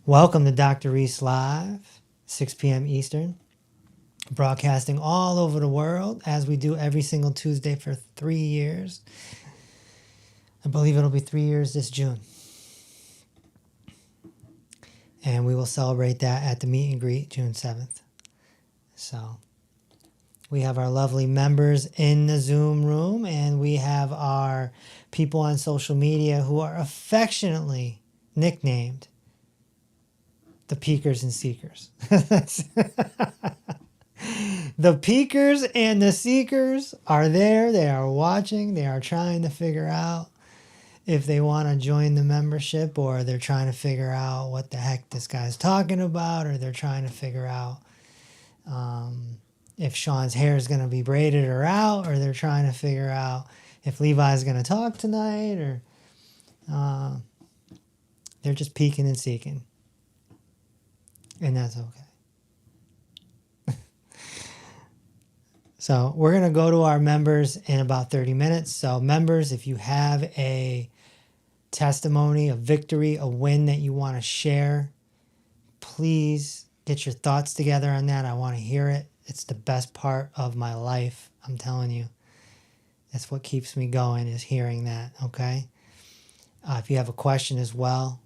Welcome to Dr. Reese Live, 6 p.m. Eastern, broadcasting all over the world as we do every single Tuesday for 3 years. I believe it'll be 3 years this June. And we will celebrate that at the meet and greet June 7th. So we have our lovely members in the Zoom room, and we have our people on social media who are affectionately nicknamed the Peekers and Seekers. The Peekers and the Seekers are there. They are watching. They are trying to figure out if they want to join the membership, or they're trying to figure out what the heck this guy's talking about, or they're trying to figure out if Sean's hair is going to be braided or out, or they're trying to figure out if Levi's going to talk tonight, or they're just peeking and seeking. And that's okay. So we're going to go to our members in about 30 minutes. So members, if you have a testimony, a victory, a win that you want to share, please get your thoughts together on that. I want to hear it. It's the best part of my life. I'm telling you. That's what keeps me going, is hearing that, okay? If you have a question as well,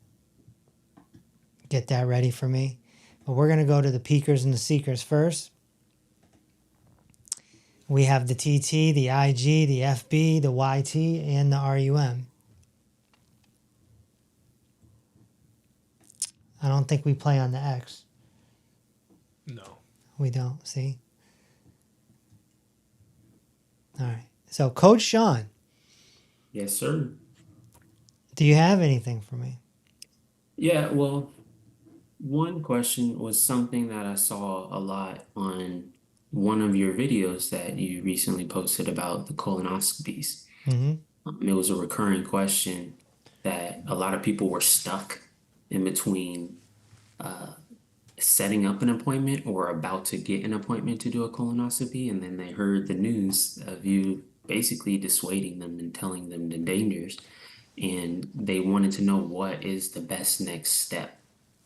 get that ready for me. But we're going to go to the Peekers and the Seekers first. We have the TT, the IG, the FB, the YT, and the RUM. I don't think we play on the X. No. We don't, see? All right. So, Coach Sean. Yes, sir. Do you have anything for me? Yeah, well, one question was something that I saw a lot on one of your videos that you recently posted about the colonoscopies. It was a recurring question that a lot of people were stuck in between setting up an appointment or about to get an appointment to do a colonoscopy, and then they heard the news of you basically dissuading them and telling them the dangers, and they wanted to know what is the best next step.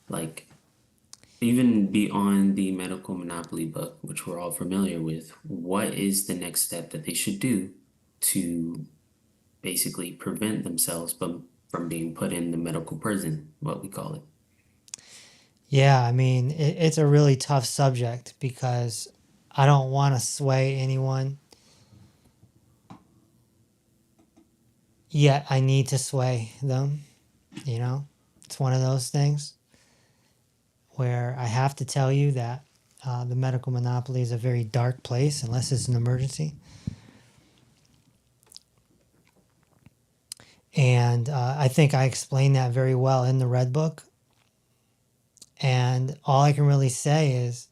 Like, even beyond the medical monopoly book, which we're all familiar with, what is the next step that they should do to basically prevent themselves from being put in the medical prison, what we call it? Yeah, I mean, it's a really tough subject because I don't want to sway anyone. Yet I need to sway them, you know? It's one of those things where I have to tell you that the medical monopoly is a very dark place unless it's an emergency. And I think I explained that very well in the Red Book. And all I can really say is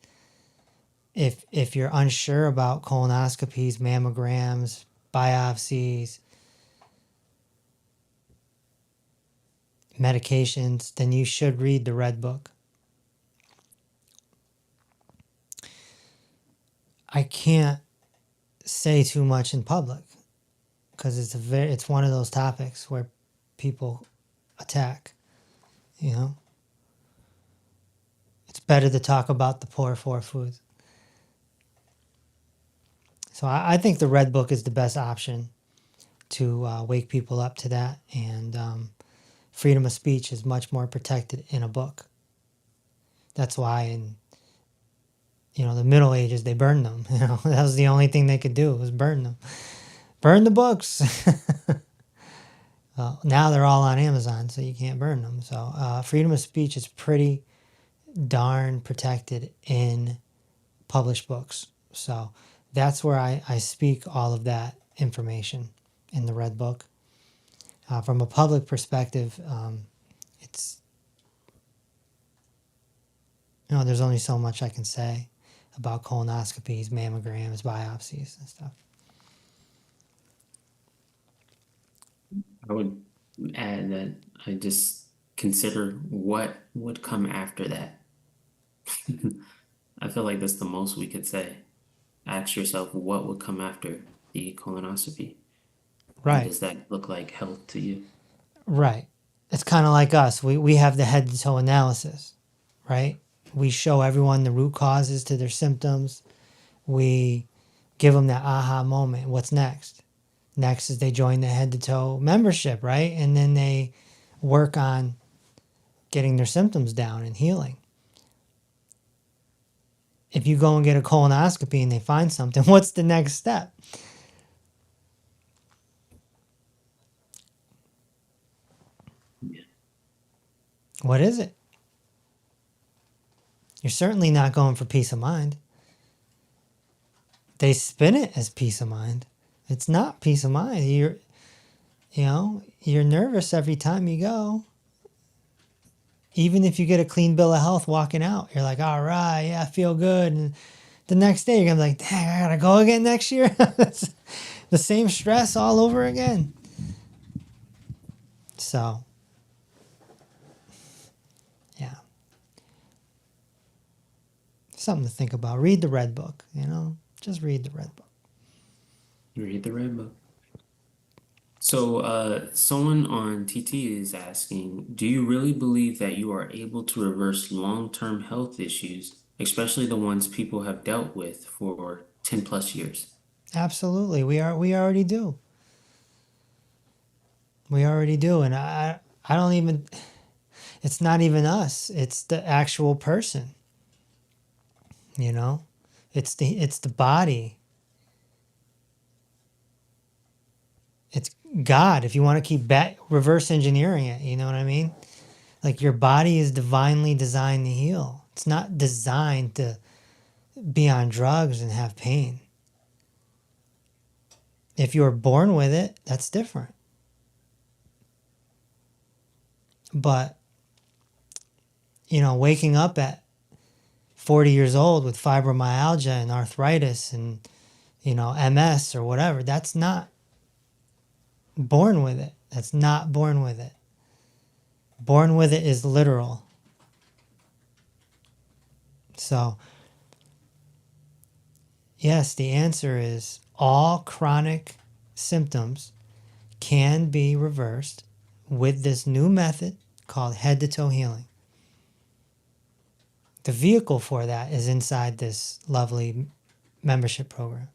if you're unsure about colonoscopies, mammograms, biopsies, medications, then you should read the Red Book. I can't say too much in public because it's one of those topics where people attack, you know? It's better to talk about the poor four foods. So I think the Red Book is the best option to wake people up to that. And freedom of speech is much more protected in a book. That's why in the Middle Ages they burned them. That was the only thing they could do, was burn them. Burn the books. Well, now they're all on Amazon, so you can't burn them. So freedom of speech is pretty darn protected in published books. So that's where I speak all of that information in the Red Book. From a public perspective, it's, there's only so much I can say about colonoscopies, mammograms, biopsies, and stuff. I would add that I just consider what would come after that. I feel like that's the most we could say. Ask yourself what would come after the colonoscopy. Right. Does that look like health to you? Right. it's kind of like us. We have the head to toe analysis, right? We show everyone the root causes to their symptoms. We give them that aha moment. What's next? Next is they join the head to toe membership, right? And then they work on getting their symptoms down and healing. If you go and get a colonoscopy and they find something, what's the next step? What is it? You're certainly not going for peace of mind. They spin it as peace of mind. It's not peace of mind. You're nervous every time you go. Even if you get a clean bill of health walking out, you're like, all right, yeah, I feel good. And the next day you're gonna be like, dang, I gotta go again next year. It's the same stress all over again. So, yeah. Something to think about. Read the Red Book, just read the Red Book. Read the red book. So, someone on TT is asking, do you really believe that you are able to reverse long-term health issues, especially the ones people have dealt with for 10 plus years? Absolutely. We already do. We already do. And I don't even, it's not even us. It's the actual person. It's the body. It's God. If you want to keep reverse engineering it, you know what I mean? Like your body is divinely designed to heal. It's not designed to be on drugs and have pain. If you were born with it, that's different. But, waking up at 40 years old with fibromyalgia and arthritis and, MS or whatever, that's not born with it. That's not born with it. Born with it is literal. So, yes, the answer is all chronic symptoms can be reversed with this new method called head to toe healing. The vehicle for that is inside this lovely membership program.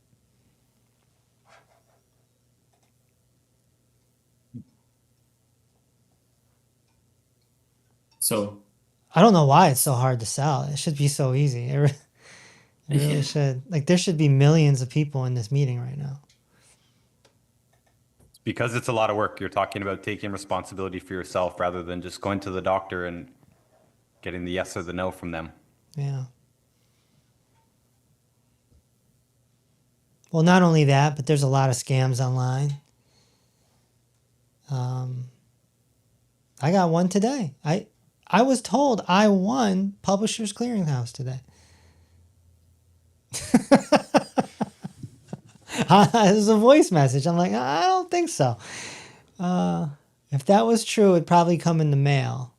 So, I don't know why it's so hard to sell. It should be so easy. It really yeah. should. Like, there should be millions of people in this meeting right now. Because it's a lot of work. You're talking about taking responsibility for yourself rather than just going to the doctor and getting the yes or the no from them. Yeah. Well, not only that, but there's a lot of scams online. I got one today. I was told I won Publishers Clearinghouse today. This is a voice message. I'm like, I don't think so. If that was true, it'd probably come in the mail.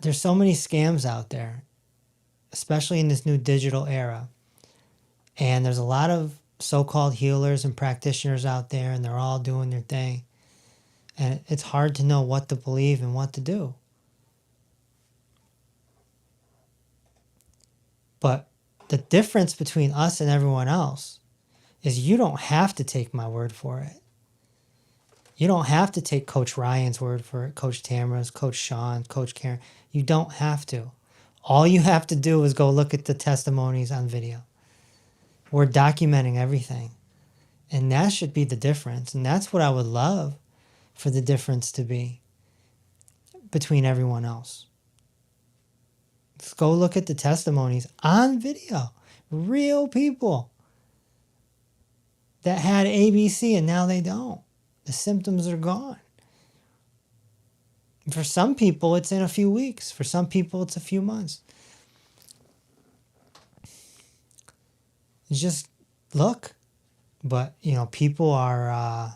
There's so many scams out there, especially in this new digital era. And there's a lot of so-called healers and practitioners out there, and they're all doing their thing. And it's hard to know what to believe and what to do. But the difference between us and everyone else is you don't have to take my word for it. You don't have to take Coach Ryan's word for it, Coach Tamara's, Coach Sean, Coach Karen. You don't have to. All you have to do is go look at the testimonies on video. We're documenting everything. And that should be the difference. And that's what I would love for the difference to be between everyone else. Let's go look at the testimonies on video. Real people that had ABC and now they don't. The symptoms are gone. For some people, it's in a few weeks. For some people, it's a few months. Just look. But, people are, I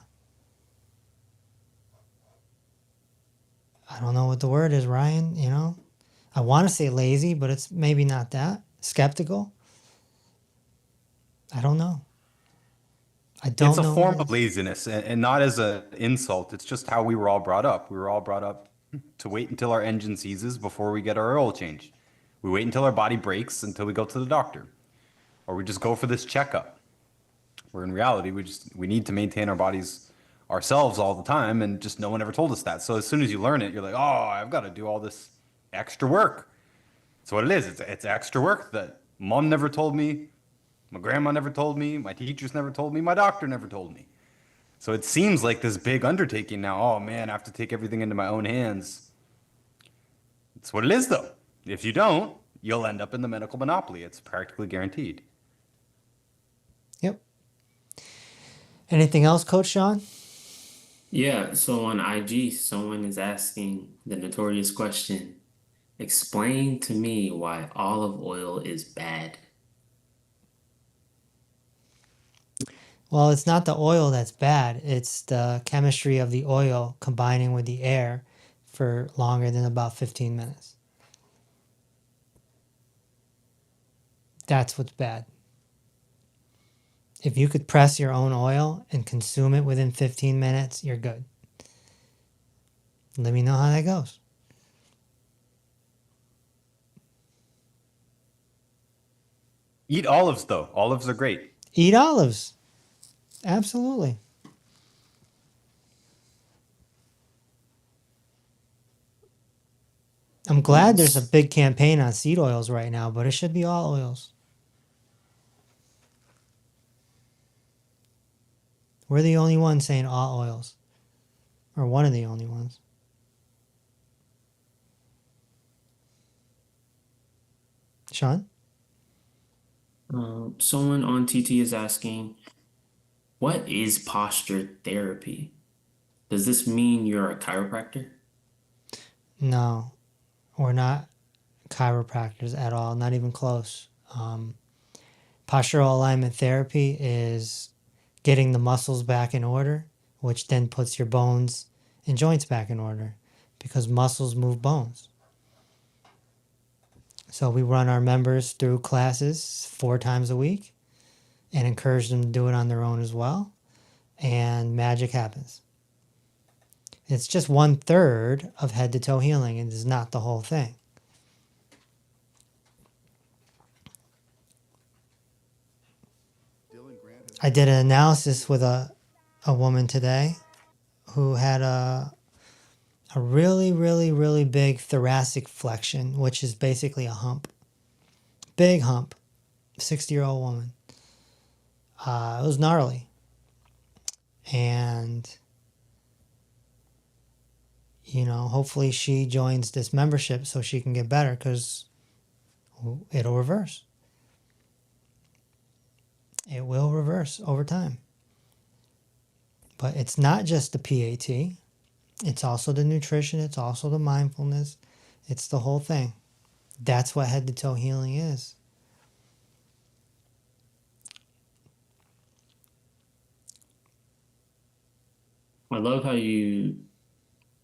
don't know what the word is, Ryan, I want to say lazy, but it's maybe not that. Skeptical. I don't know. I don't It's a know form what it of is. laziness and not as an insult. It's just how we were all brought up. We were all brought up to wait until our engine seizes before we get our oil changed. We wait until our body breaks until we go to the doctor, or we just go for this checkup. Where in reality, we need to maintain our bodies ourselves all the time, and just no one ever told us that. So as soon as you learn it, you're like, oh, I've got to do all this extra work. So what it is, it's extra work that mom never told me, my grandma never told me, my teachers never told me, my doctor never told me. So it seems like this big undertaking now. Oh man, I have to take everything into my own hands. It's what it is, though. If you don't, you'll end up in the medical monopoly. It's practically guaranteed. Yep. Anything else, Coach Sean? Yeah, so on IG, someone is asking the notorious question, explain to me why olive oil is bad. Well, it's not the oil that's bad. It's the chemistry of the oil combining with the air for longer than about 15 minutes. That's what's bad. If you could press your own oil and consume it within 15 minutes, you're good. Let me know how that goes. Eat olives, though. Olives are great. Eat olives. Absolutely. I'm glad there's a big campaign on seed oils right now, but it should be all oils. We're the only ones saying all oils, or one of the only ones. Sean? Someone on TT is asking, what is posture therapy? Does this mean you're a chiropractor? No, we're not chiropractors at all, not even close. Postural alignment therapy is getting the muscles back in order, which then puts your bones and joints back in order because muscles move bones. So we run our members through classes 4 times a week and encourage them to do it on their own as well. And magic happens. It's just 1/3 of head to toe healing. It is not the whole thing. I did an analysis with a woman today who had a really, really, really big thoracic flexion, which is basically a hump. Big hump. 60-year-old woman. It was gnarly. And, hopefully she joins this membership so she can get better because it'll reverse. It will reverse over time. But it's not just the PAT. It's also the nutrition. It's also the mindfulness. It's the whole thing. That's what head to toe healing is. I love how you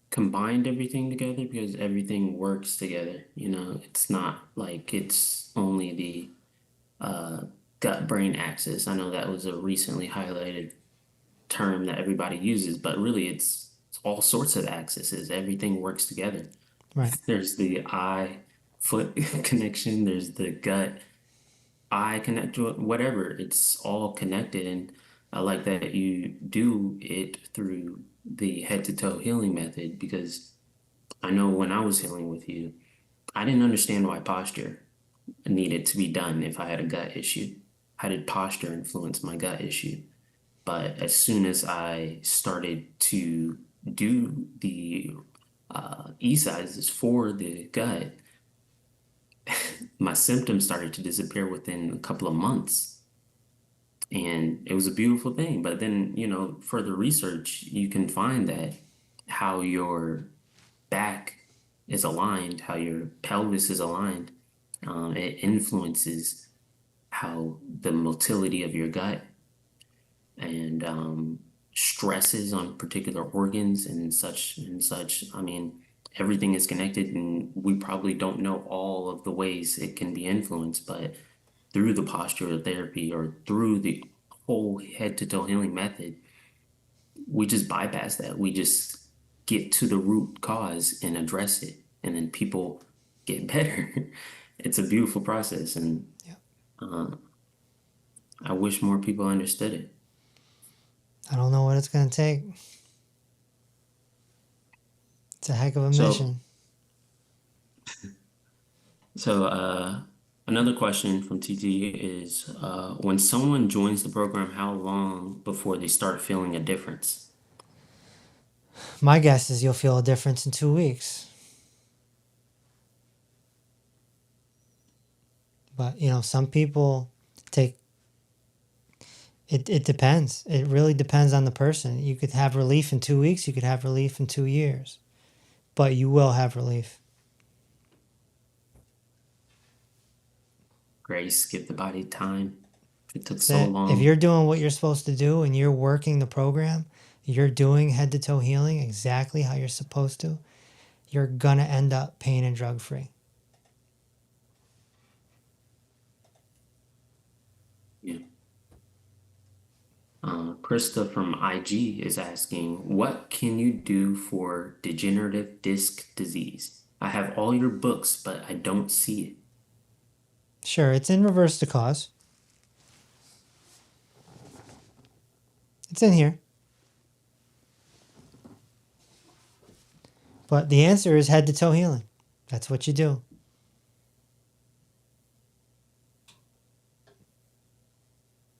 combined everything together because everything works together. It's not like it's only the gut brain axis. I know that was a recently highlighted term that everybody uses, but really it's all sorts of axes. Everything works together. Right. There's the eye foot connection, there's the gut eye connect, whatever. It's all connected, and I like that you do it through the head to toe healing method because I know when I was healing with you, I didn't understand why posture needed to be done if I had a gut issue. How did posture influence my gut issue? But as soon as I started to do the e-sizes for the gut, my symptoms started to disappear within a couple of months. And it was a beautiful thing. But then, further research, you can find that how your back is aligned, how your pelvis is aligned, it influences how the motility of your gut and stresses on particular organs and such and such. I mean, everything is connected, and we probably don't know all of the ways it can be influenced, but through the postural therapy or through the whole head to toe healing method, we just bypass that. We just get to the root cause and address it, and then people get better. It's a beautiful process, and Yeah. uh, I wish more people understood it. I don't know what it's going to take. It's a heck of a So, mission. so another question from TT is, when someone joins the program, how long before they start feeling a difference? My guess is you'll feel a difference in 2 weeks. But, some people take it depends. It really depends on the person. You could have relief in 2 weeks, you could have relief in 2 years. But you will have relief. Grace, give the body time. It took That's so it. If long. you're doing what you're supposed to do and you're working the program, you're doing head to toe healing exactly how you're supposed to, you're gonna end up pain and drug free. Yeah. Krista from IG is asking, what can you do for degenerative disc disease? I have all your books, but I don't see it. Sure, it's in reverse to cause. It's in here. But the answer is head to toe healing. That's what you do.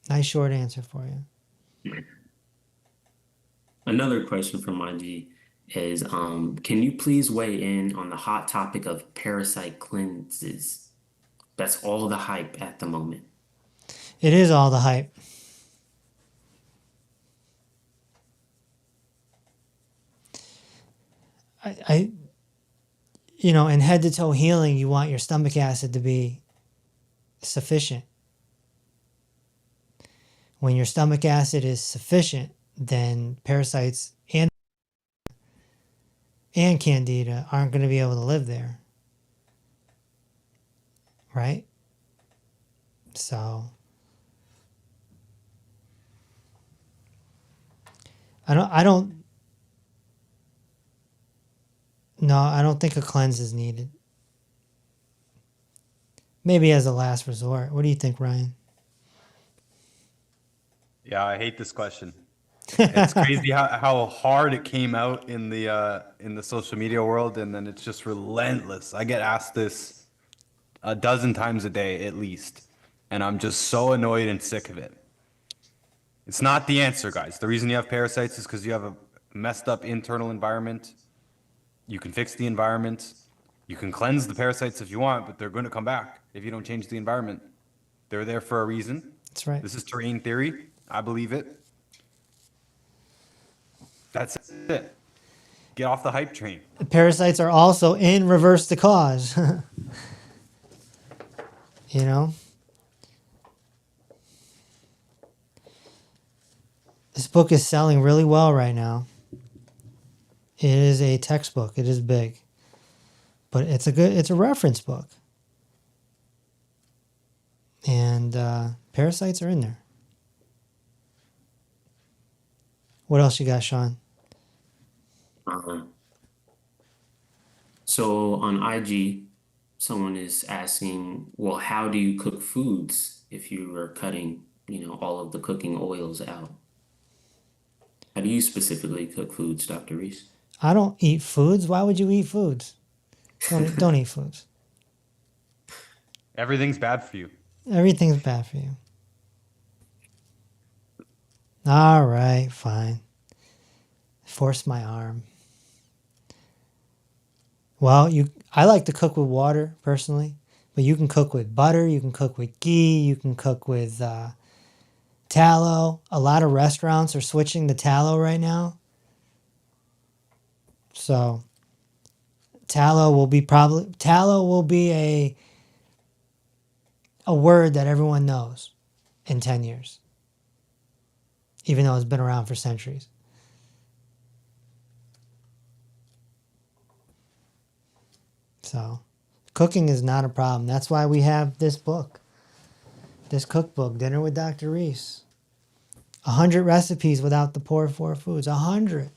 Nice short answer for you. Another question from IG is, can you please weigh in on the hot topic of parasite cleanses? That's all the hype at the moment. It is all the hype. I in head to toe healing, you want your stomach acid to be sufficient. When your stomach acid is sufficient, then parasites and candida aren't going to be able to live there. Right? So I don't think a cleanse is needed. Maybe as a last resort. What do you think, Ryan? Yeah, I hate this question. It's crazy how hard it came out in the social media world, and then it's just relentless. I get asked this a dozen times a day at least, and I'm just so annoyed and sick of it. It's not the answer, guys. The reason you have parasites is because you have a messed up internal environment. You can fix the environment. You can cleanse the parasites if you want, but they're going to come back if you don't change the environment. They're there for a reason. That's right. This is terrain theory. I believe it. That's it. Get off the hype train. The parasites are also in reverse to cause. You know? This book is selling really well right now. It is a textbook. It is big. But it's a reference book. And parasites are in there. What else you got, Sean? So on IG, someone is asking, well, how do you cook foods if you are cutting, all of the cooking oils out? How do you specifically cook foods, Dr. Reese? I don't eat foods. Why would you eat foods? Don't eat foods. Everything's bad for you. Everything's bad for you. All right, fine. Force my arm. Well, I like to cook with water personally, but you can cook with butter, you can cook with ghee, you can cook with tallow. A lot of restaurants are switching to tallow right now. So tallow will be a word that everyone knows in 10 years, even though it's been around for centuries. So cooking is not a problem. That's why we have this book, this cookbook, Dinner with Dr. Reese. 100 recipes without the poor four foods. 100.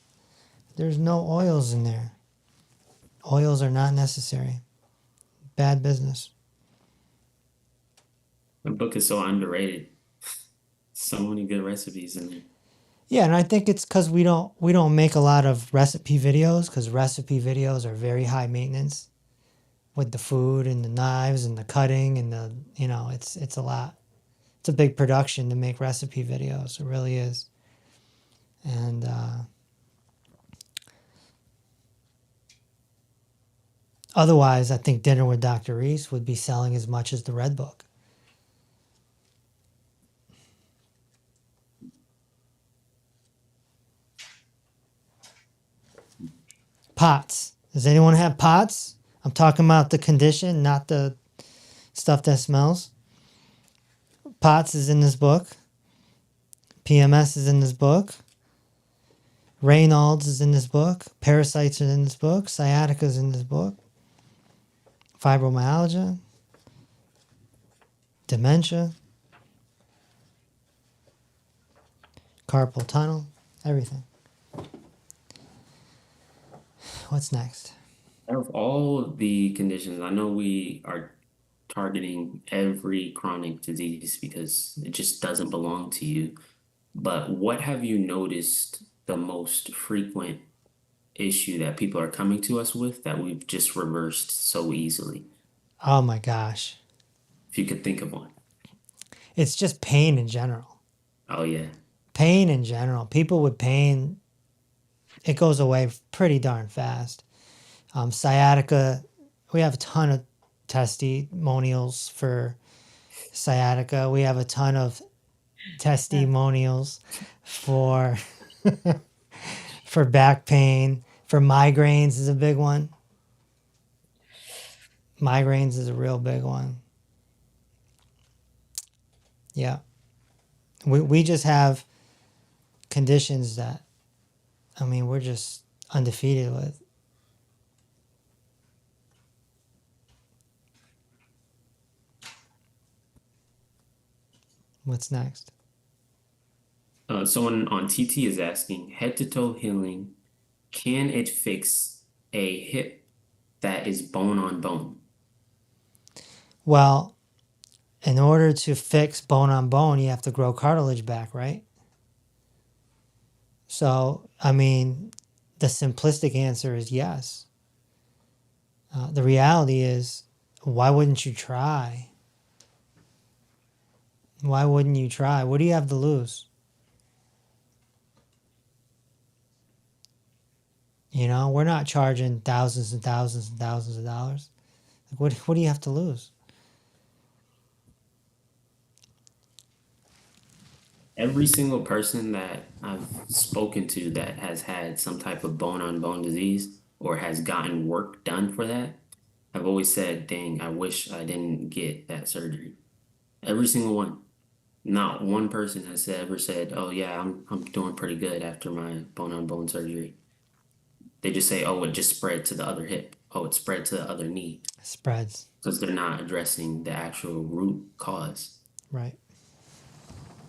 There's no oils in there. Oils are not necessary. Bad business. The book is so underrated. So many good recipes in there. Yeah, and I think it's because we don't make a lot of recipe videos, because recipe videos are very high maintenance with the food and the knives and the cutting and the it's a lot. It's a big production to make recipe videos. It really is. And otherwise, I think Dinner with Dr. Reese would be selling as much as the Red Book. Pots. Does anyone have pots? I'm talking about the condition, not the stuff that smells. POTS is in this book. PMS is in this book. Raynaud's is in this book. Parasites are in this book. Sciatica is in this book. Fibromyalgia. Dementia. Carpal tunnel. Everything. What's next? Out of all of the conditions, I know we are targeting every chronic disease because it just doesn't belong to you. But what have you noticed the most frequent issue that people are coming to us with that we've just reversed so easily? Oh my gosh. If you could think of one. It's just pain in general. Oh, yeah. Pain in general. People with pain, it goes away pretty darn fast. Sciatica, we have a ton of testimonials for sciatica. We have a ton of testimonials for for back pain. For migraines is a big one. Migraines is a real big one. Yeah. We just have conditions that, I mean, we're just undefeated with. What's next? Someone on TT is asking, head to toe healing, can it fix a hip that is bone on bone? Well, in order to fix bone on bone, you have to grow cartilage back, right? So, I mean, the simplistic answer is yes. The reality is, why wouldn't you try? Why wouldn't you try? What do you have to lose? You know, we're not charging thousands and thousands and thousands of dollars. Like, what do you have to lose? Every single person that I've spoken to that has had some type of bone on bone disease or has gotten work done for that, I've always said, dang, I wish I didn't get that surgery. Every single one. Not one person has ever said, "Oh yeah, I'm doing pretty good after my bone on bone surgery." They just say, "Oh, it just spread to the other hip. Oh, it spread to the other knee," Spreads, because they're not addressing the actual root cause. right?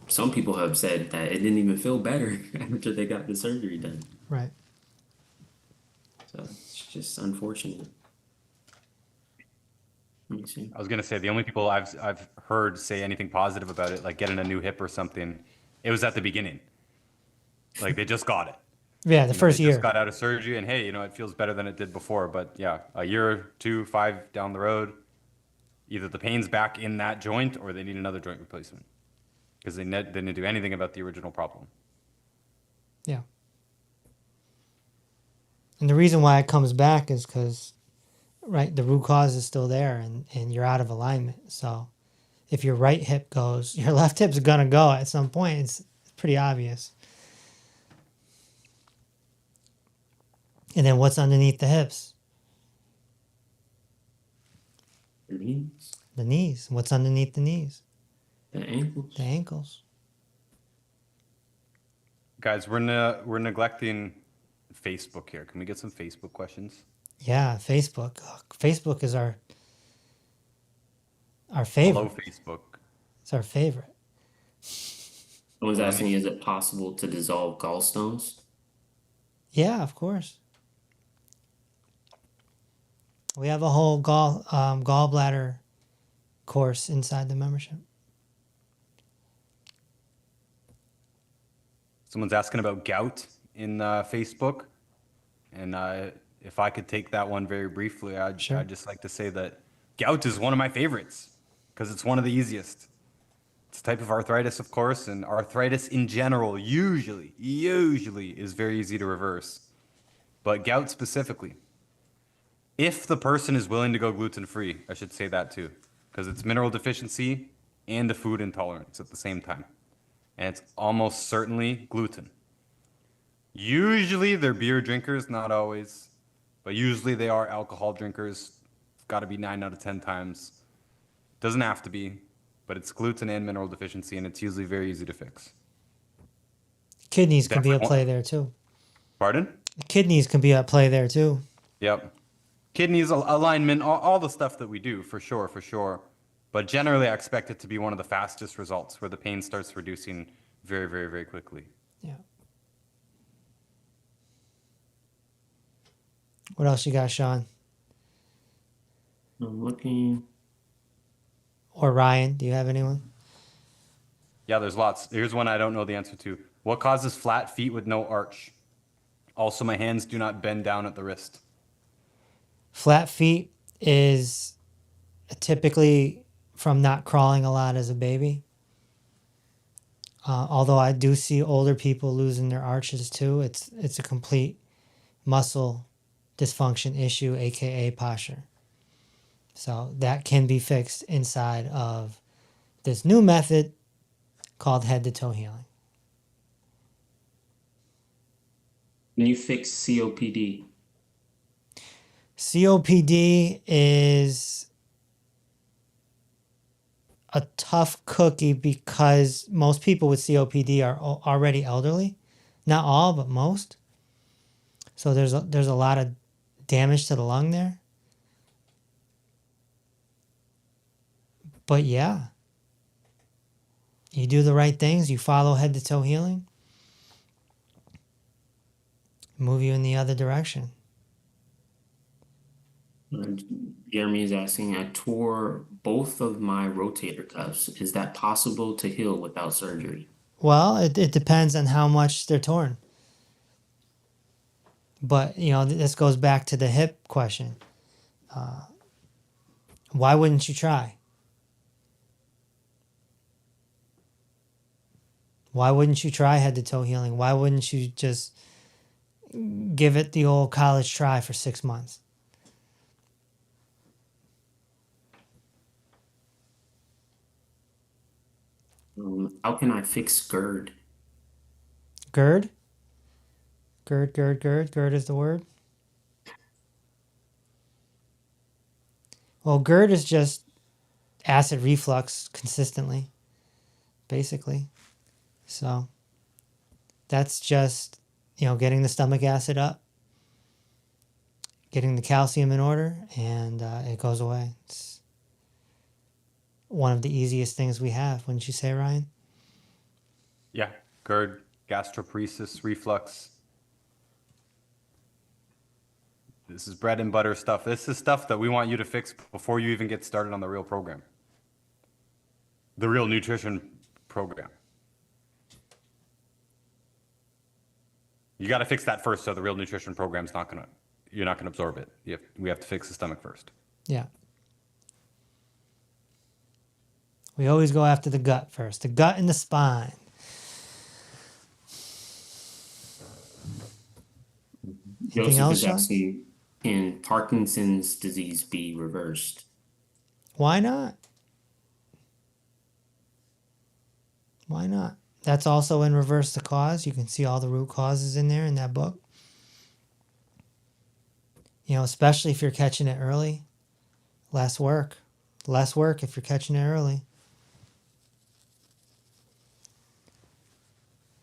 Some people have said that it didn't even feel better after they got the surgery done. Right. So it's just unfortunate. Let me see. I was gonna say the only people I've heard say anything positive about it, like getting a new hip or something, it was at the beginning. Like they just got it. Yeah, the You know, first they year. just got out of surgery, and hey, it feels better than it did before. But yeah, a year or two, 5 down the road, either the pain's back in that joint or they need another joint replacement because they didn't do anything about the original problem. Yeah. And the reason why it comes back is because, right, the root cause is still there and you're out of alignment. So if your right hip goes, your left hip's going to go at some point. It's pretty obvious. And then what's underneath the hips? The knees, The knees. What's underneath the knees? the ankles. The ankles. Guys, we're neglecting Facebook here. Can we get some Facebook questions? Yeah, Facebook. Oh, Facebook is our favorite. Hello, Facebook. It's our favorite. Someone's Let asking, me. is it possible to dissolve gallstones? Yeah, of course. We have a whole gallbladder course inside the membership. Someone's asking about gout in Facebook, and if I could take that one very briefly, Sure. I'd just like to say that gout is one of my favorites because it's one of the easiest. It's a type of arthritis, of course, and arthritis in general usually is very easy to reverse. But gout specifically, if the person is willing to go gluten-free, I should say that too, because it's mineral deficiency and a food intolerance at the same time. And it's almost certainly gluten. Usually they're beer drinkers, not always, but usually they are alcohol drinkers. It's got to be 9 out of 10 times. Doesn't have to be, but it's gluten and mineral deficiency, and it's usually very easy to fix. Kidneys can be Definitely at play there too. Pardon? Kidneys can be at play there too. Yep. Kidneys, alignment, all the stuff that we do, for sure, for sure. But generally, I expect it to be one of the fastest results where the pain starts reducing very, very, very quickly. Yeah. What else you got, Sean? I'm looking. Or Ryan? Do you have anyone? Yeah, there's lots. Here's one I don't know the answer to. What causes flat feet with no arch? Also, my hands do not bend down at the wrist. Flat feet is typically from not crawling a lot as a baby. Although I do see older people losing their arches too. It's a complete muscle dysfunction issue, aka posture. So that can be fixed inside of this new method called head to toe healing. Can you fix COPD? COPD is a tough cookie because most people with COPD are already elderly. Not all, but most. So there's a lot of damage to the lung there. But yeah, you do the right things, you follow head to toe healing, move you in the other direction. Jeremy is asking, I tore both of my rotator cuffs. Is that possible to heal without surgery? Well, it depends on how much they're torn. But, this goes back to the hip question. Why wouldn't you try? Why wouldn't you try head to toe healing? Why wouldn't you just give it the old college try for 6 months? How can I fix GERD? GERD? GERD is the word. Well, GERD is just acid reflux consistently, basically. So that's just, getting the stomach acid up, getting the calcium in order, and it goes away. It's one of the easiest things we have, wouldn't you say, Ryan? Yeah, GERD, gastroparesis, reflux. This is bread and butter stuff. This is stuff that we want you to fix before you even get started on the real program. The real nutrition program. You got to fix that first, so the real nutrition program's you're not gonna absorb it. We have to fix the stomach first. Yeah. We always go after the gut first, the gut and the spine. Anything Joseph else, is Sean? asking, can Parkinson's disease be reversed? Why not? Why not? That's also in Reverse the Cause. You can see all the root causes in there in that book. Especially if you're catching it early. Less work if you're catching it early.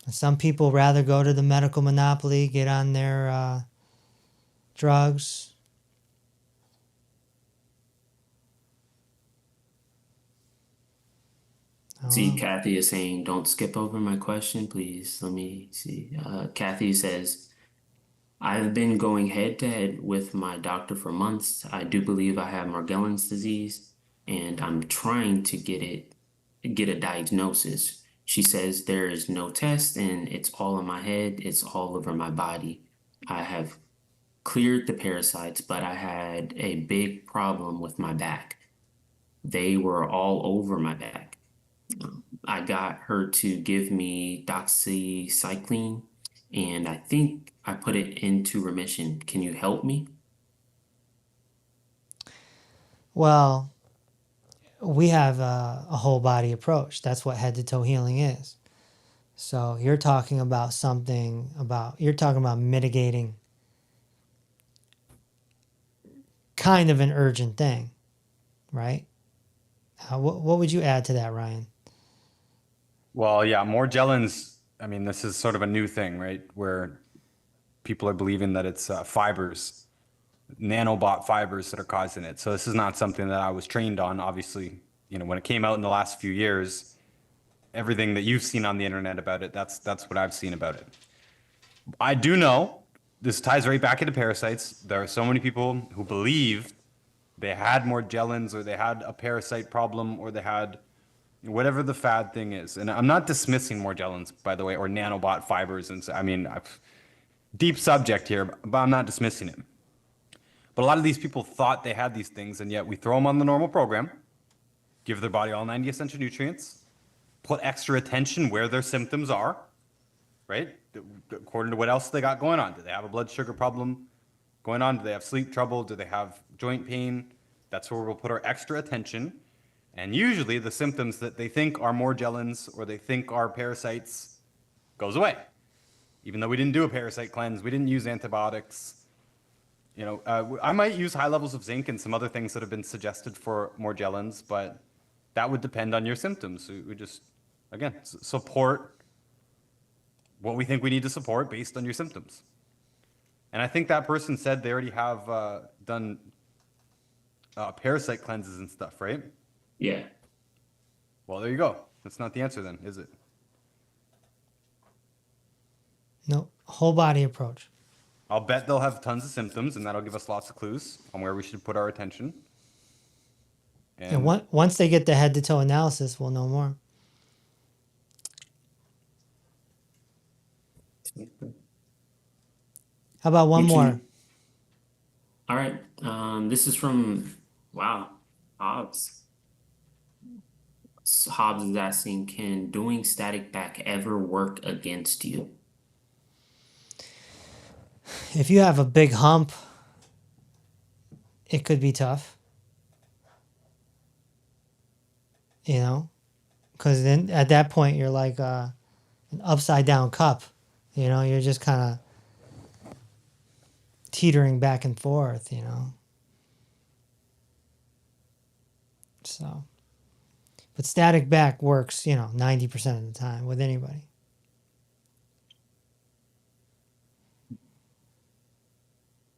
And some people rather go to the medical monopoly, get on their drugs. See, Oh, Kathy is saying, don't skip over my question, please. Let me see. Kathy says, I've been going head to head with my doctor for months. I do believe I have Morgellons disease, and I'm trying to get a diagnosis. She says there is no test, and it's all in my head. It's all over my body. I have cleared the parasites, but I had a big problem with my back. They were all over my back. I got her to give me doxycycline, and I think I put it into remission. Can you help me? well, we have a whole body approach. That's what head to toe healing is. So you're talking about you're talking about mitigating kind of an urgent thing, right? What would you add to that, Ryan? Well, yeah, Morgellons. I mean, this is sort of a new thing, right? Where people are believing that it's fibers, nanobot fibers that are causing it. So this is not something that I was trained on. Obviously, when it came out in the last few years, everything that you've seen on the internet about it, that's what I've seen about it. I do know this ties right back into parasites. There are so many people who believe they had Morgellons or they had a parasite problem or they had whatever the fad thing is. And I'm not dismissing Morgellons, by the way, or nanobot fibers. And I mean, deep subject here, but I'm not dismissing it. But a lot of these people thought they had these things, and yet we throw them on the normal program, give their body all 90 essential nutrients, put extra attention where their symptoms are, right? According to what else they got going on. Do they have a blood sugar problem going on? Do they have sleep trouble? Do they have joint pain? That's where we'll put our extra attention. And usually the symptoms that they think are Morgellons or they think are parasites goes away. Even though we didn't do a parasite cleanse, we didn't use antibiotics. I might use high levels of zinc and some other things that have been suggested for Morgellons, but that would depend on your symptoms. We just, again, support what we think we need to support based on your symptoms. And I think that person said they already have done parasite cleanses and stuff, right? Yeah. Well, there you go. That's not the answer then, is it? No, whole body approach. I'll bet they'll have tons of symptoms, and that'll give us lots of clues on where we should put our attention. And once they get the head to toe analysis, we'll know more. How about one more? All right. This is from, wow, Hobbs. Hobbs is asking, can doing static back ever work against you? If you have a big hump, it could be tough. Because then at that point you're like an upside down cup. You're just kind of teetering back and forth. So, but static back works 90% of the time with anybody.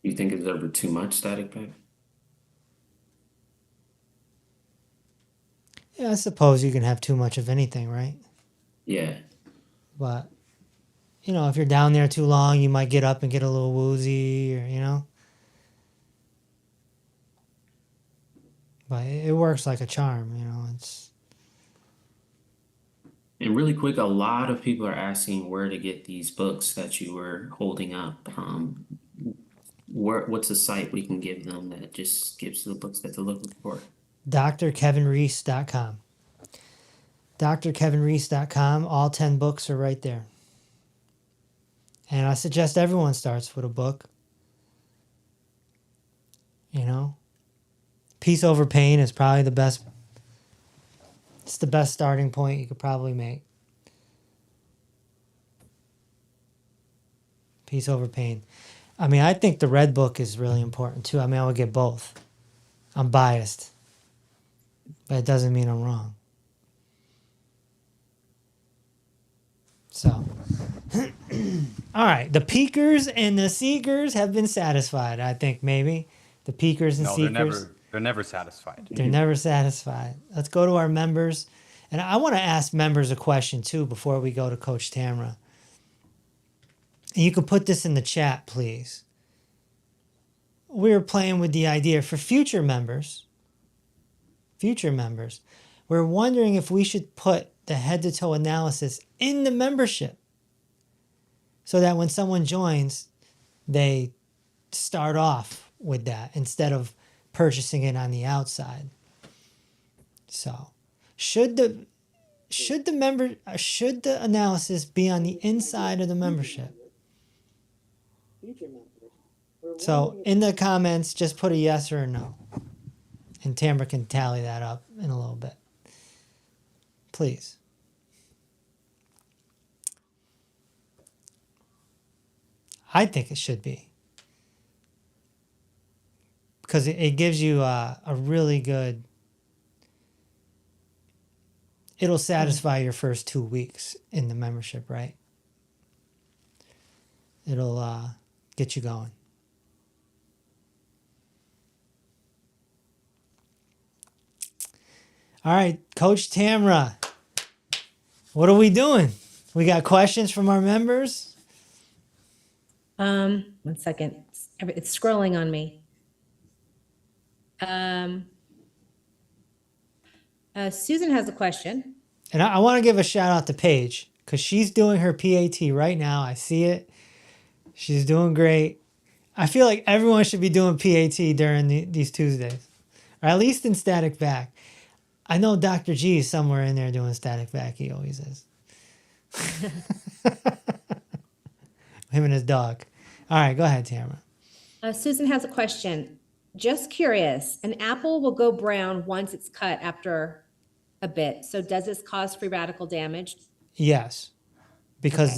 You think it's ever too much static back? Yeah, I suppose you can have too much of anything, right? Yeah. But, if you're down there too long, you might get up and get a little woozy or. But it works like a charm, it's. And really quick, a lot of people are asking where to get these books that you were holding up. What's a site we can give them that just gives the books that they're looking for? drkevinreese.com. drkevinreese.com. All 10 books are right there. And I suggest everyone starts with a book. Peace Over Pain is probably the best. It's the best starting point you could probably make. Peace Over Pain. I mean, I think the red book is really important too. I mean, I would get both. I'm biased, but it doesn't mean I'm wrong. So, all right. The peakers and the seekers have been satisfied, I think, maybe. The peakers and No, seekers. they're never satisfied. They're never satisfied. Let's go to our members. And I want to ask members a question too before we go to Coach Tamra. And you can put this in the chat, please. We were playing with the idea for future members. We're wondering if we should put the head to toe analysis in the membership so that when someone joins, they start off with that instead of purchasing it on the outside. So, should the analysis be on the inside of the membership? So, in the comments, just put a yes or a no. And Tamara can tally that up in a little bit. Please. I think it should be. Because it gives you a really good... It'll satisfy your first 2 weeks in the membership, right? It'll get you going. All right, Coach Tamra, what are we doing? We got questions from our members? 1 second. It's scrolling on me. Susan has a question. And I want to give a shout out to Paige because she's doing her PAT right now. I see it. She's doing great. I feel like everyone should be doing PAT during these Tuesdays, or at least in static back. I know Dr. G is somewhere in there doing static back. He always is. Him and his dog. All right, go ahead, Tamara. Susan has a question. Just curious, an apple will go brown once it's cut after a bit. So does this cause free radical damage? Yes, because Okay.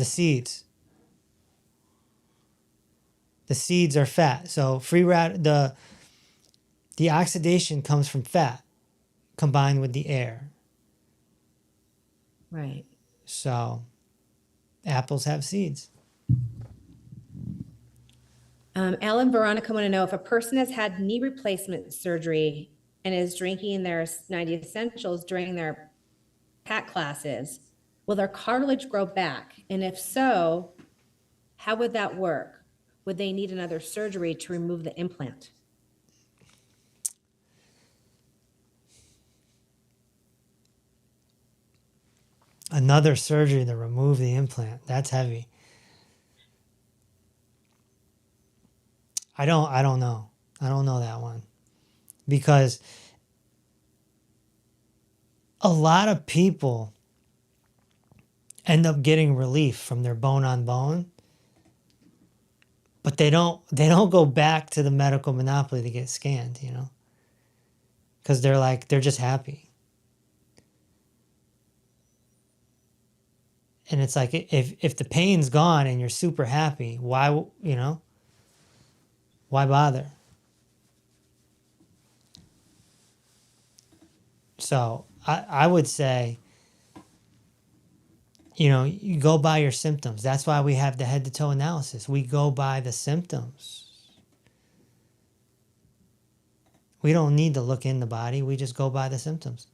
the seeds are fat. So the oxidation comes from fat combined with the air. Right. So apples have seeds. Alan Veronica want to know if a person has had knee replacement surgery and is drinking their 90 essentials during their PAC classes, will their cartilage grow back? And if so, how would that work? Would they need another surgery to remove the implant? Another surgery to remove the implant. That's heavy. I don't know. I don't know that one. Because a lot of people end up getting relief from their bone on bone, but they don't go back to the medical monopoly to get scanned, you know? Because they're just happy. And it's like, if the pain's gone and you're super happy, why, you know, why bother? So I would say, you know, you go by your symptoms. That's why we have the head to toe analysis. We go by the symptoms. We don't need to look in the body. We just go by the symptoms.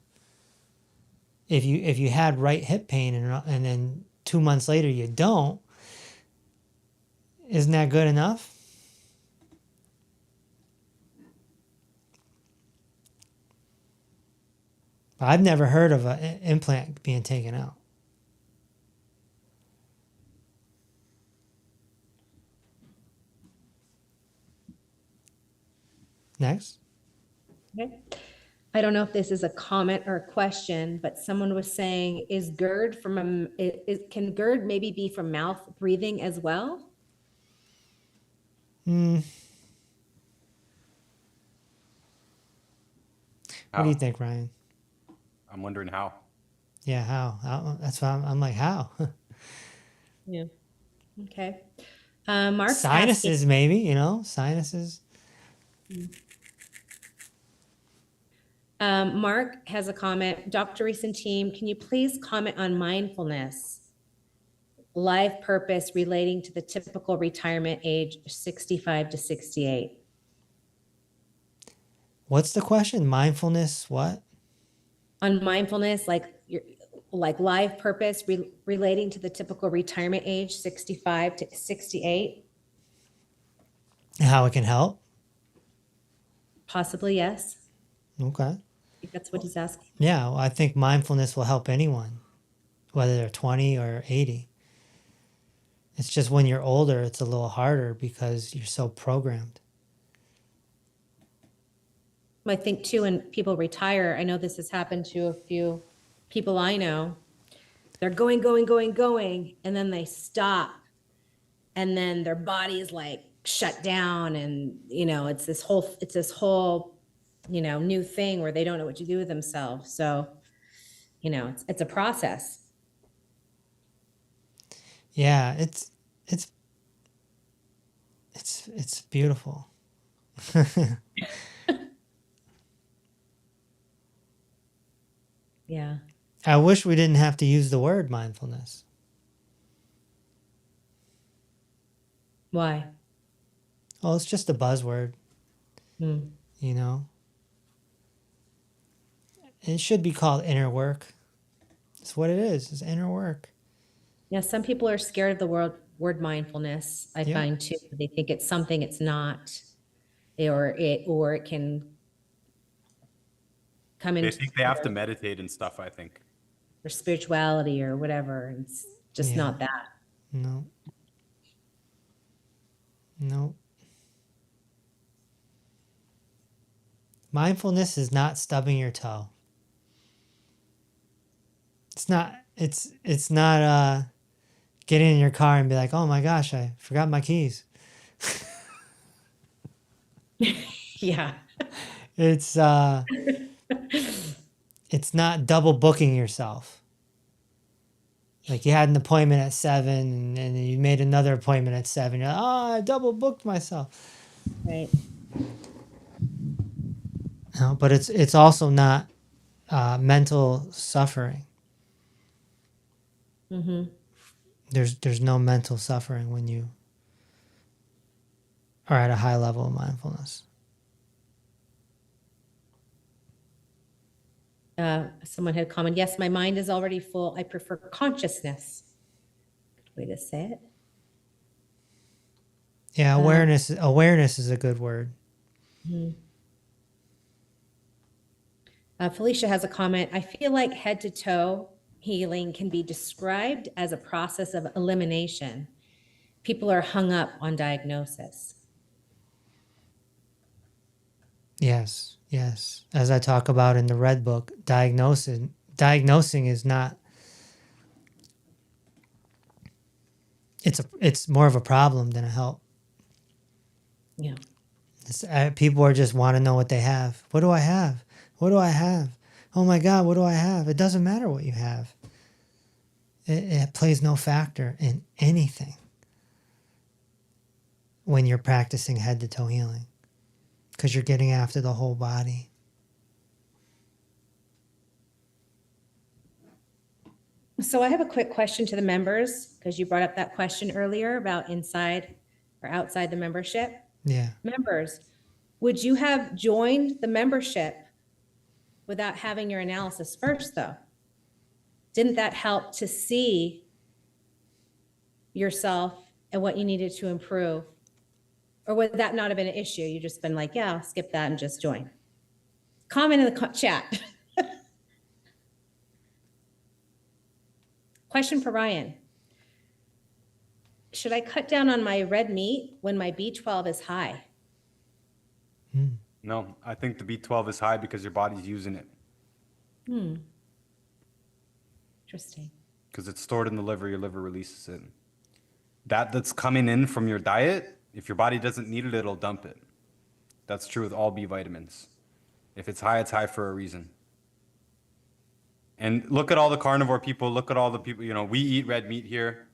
If you had right hip pain and then 2 months later you don't, isn't that good enough? I've never heard of an implant being taken out. Next. Okay. I don't know if this is a comment or a question, but someone was saying, is GERD can GERD maybe be from mouth breathing as well? What How? do you think, Ryan? I'm wondering how. Yeah, how? That's why I'm like, how? Yeah. Okay. Mark's Sinuses, maybe, you know, sinuses. Mark has a comment. Dr. Reese and team, can you please comment on mindfulness, life purpose relating to the typical retirement age 65 to 68? What's the question? Mindfulness, what? On mindfulness, like your like life purpose relating to the typical retirement age, 65 to 68? How it can help? Possibly, yes. Okay. I think that's what he's asking. Yeah, well, I think mindfulness will help anyone, whether they're 20 or 80. It's just when you're older, it's a little harder because you're so programmed. I think too, when people retire, I know this has happened to a few people I know. They're going, and then they stop, and then their body is like shut down, and it's this whole, new thing where they don't know what to do with themselves. So, it's a process. Yeah, it's beautiful. Yeah. I wish we didn't have to use the word mindfulness. Why? Well, it's just a buzzword, Hmm. you know. It should be called inner work. It's what it is. It's inner work. Yeah, some people are scared of the word mindfulness. I Yeah. find too. They think it's something it's not, or it can come They into think they have to meditate and stuff, I think. or spirituality or whatever. And it's just Yeah. not that. No. No. Mindfulness is not stubbing your toe. It's not getting in your car and be like, "Oh my gosh, I forgot my keys." Yeah. It's not double booking yourself. Like you had an appointment at 7 and you made another appointment at 7. You're like, "Oh, I double booked myself." Right. No, but it's also not mental suffering. Mm-hmm. There's no mental suffering when you are at a high level of mindfulness. Someone had commented, yes, my mind is already full. I prefer consciousness. Good way to say it. Yeah, awareness is a good word. Felicia has a comment. I feel like head to toe healing can be described as a process of elimination. People are hung up on diagnosis. Yes, yes. As I talk about in the Red Book, diagnosing is not. It's more of a problem than a help. Yeah. People are just want to know what they have. What do I have? What do I have? Oh my God, what do I have? It doesn't matter what you have. It plays no factor in anything when you're practicing head to toe healing, because you're getting after the whole body. So I have a quick question to the members, because you brought up that question earlier about inside or outside the membership. Yeah. Members, would you have joined the membership without having your analysis first, though? Didn't that help to see yourself and what you needed to improve? Or would that not have been an issue? You just been like, yeah, I'll skip that and just join. Comment in the chat. Question for Ryan. Should I cut down on my red meat when my B12 is high? No, I think the B12 is high because your body's using it. Interesting. Because it's stored in the liver, your liver releases it. That's coming in from your diet, if your body doesn't need it, it'll dump it. That's true with all B vitamins. If it's high for a reason. And look at all the carnivore people, look at all the people, we eat red meat here.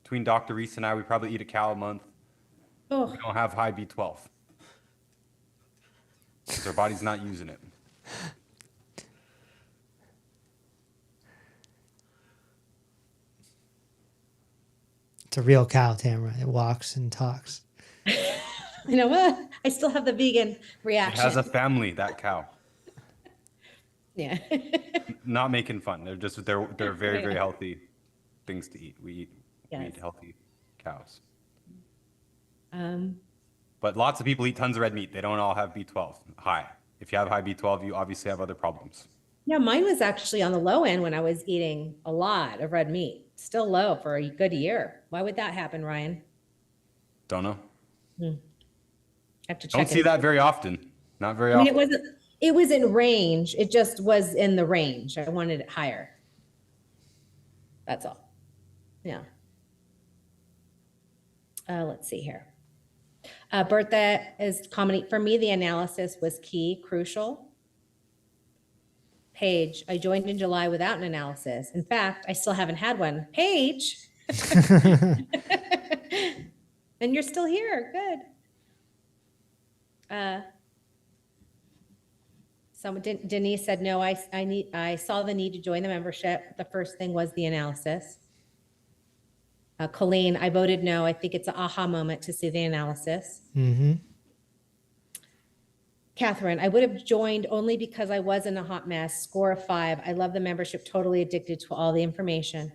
Between Dr. Reese and I, we probably eat a cow a month. Oh, We don't have high B12. Because our body's not using it. It's a real cow, Tamara. It walks and talks. you know what? I still have the vegan It reaction. has a family, that cow. Yeah. Not making fun. They're very, very healthy things to eat. We Yes. eat healthy cows. Um, But lots of people eat tons of red meat. They don't all have B12 high. If you have high B12, you obviously have other problems. yeah, mine was actually on the low end when I was eating a lot of red meat. Still low for a good year. Why would that happen, Ryan? Don't know. I have to check Don't see that very often. Not very I mean, often. it was in range. It just was in the range. I wanted it higher. That's all. Yeah. Let's see here. Bertha is commenting, for me, the analysis was key, crucial. Paige, I joined in July without an analysis. In fact, I still haven't had one. Paige. And you're still here. Good. Denise said, no, I saw the need to join the membership. The first thing was the analysis. Colleen, I voted no. I think it's an aha moment to see the analysis. Catherine, I would have joined only because I was in a hot mess. Score of 5. I love the membership, totally addicted to all the information.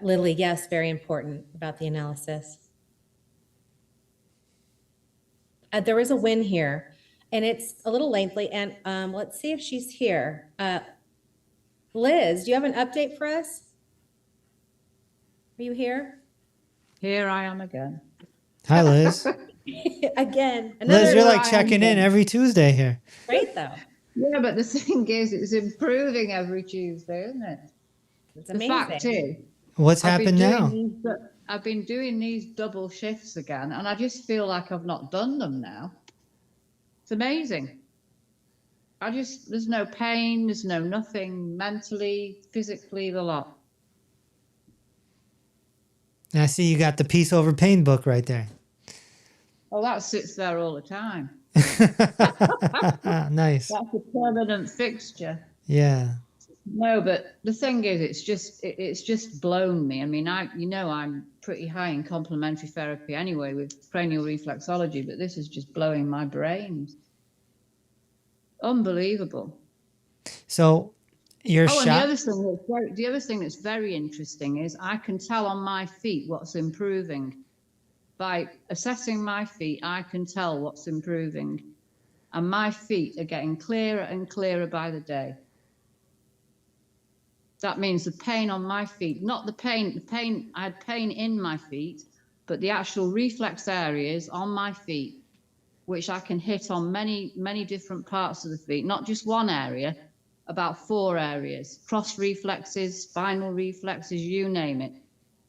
Lily, yes, very important about the analysis. There is a win here, and it's a little lengthy, and let's see if she's here. Liz, do you have an update for us? Are you here? Here I am again. Hi, Liz. Again, Liz, you're like I am checking in here. every Tuesday here. great though. Yeah, but the thing is, it's improving every Tuesday, isn't it? It's The amazing. fact is, What's happened now? I've been doing these double shifts again, and I just feel like I've not done them now. It's amazing. There's no pain, there's no nothing mentally, physically, the lot. I see you got the Peace Over Pain book right there. Oh, that sits there all the time. Nice. That's a permanent fixture. Yeah. No, but the thing is, it's just blown me. I mean, I'm pretty high in complementary therapy anyway with cranial reflexology, but this is just blowing my brains. Unbelievable. So you're Oh, and shot. the other thing that's very interesting is I can tell on my feet what's improving. By assessing my feet, I can tell what's improving. And my feet are getting clearer and clearer by the day. That means the pain on my feet, not the pain, I had pain in my feet, but the actual reflex areas on my feet, which I can hit on many, many different parts of the feet, not just one area, about 4 areas, cross reflexes, spinal reflexes, you name it,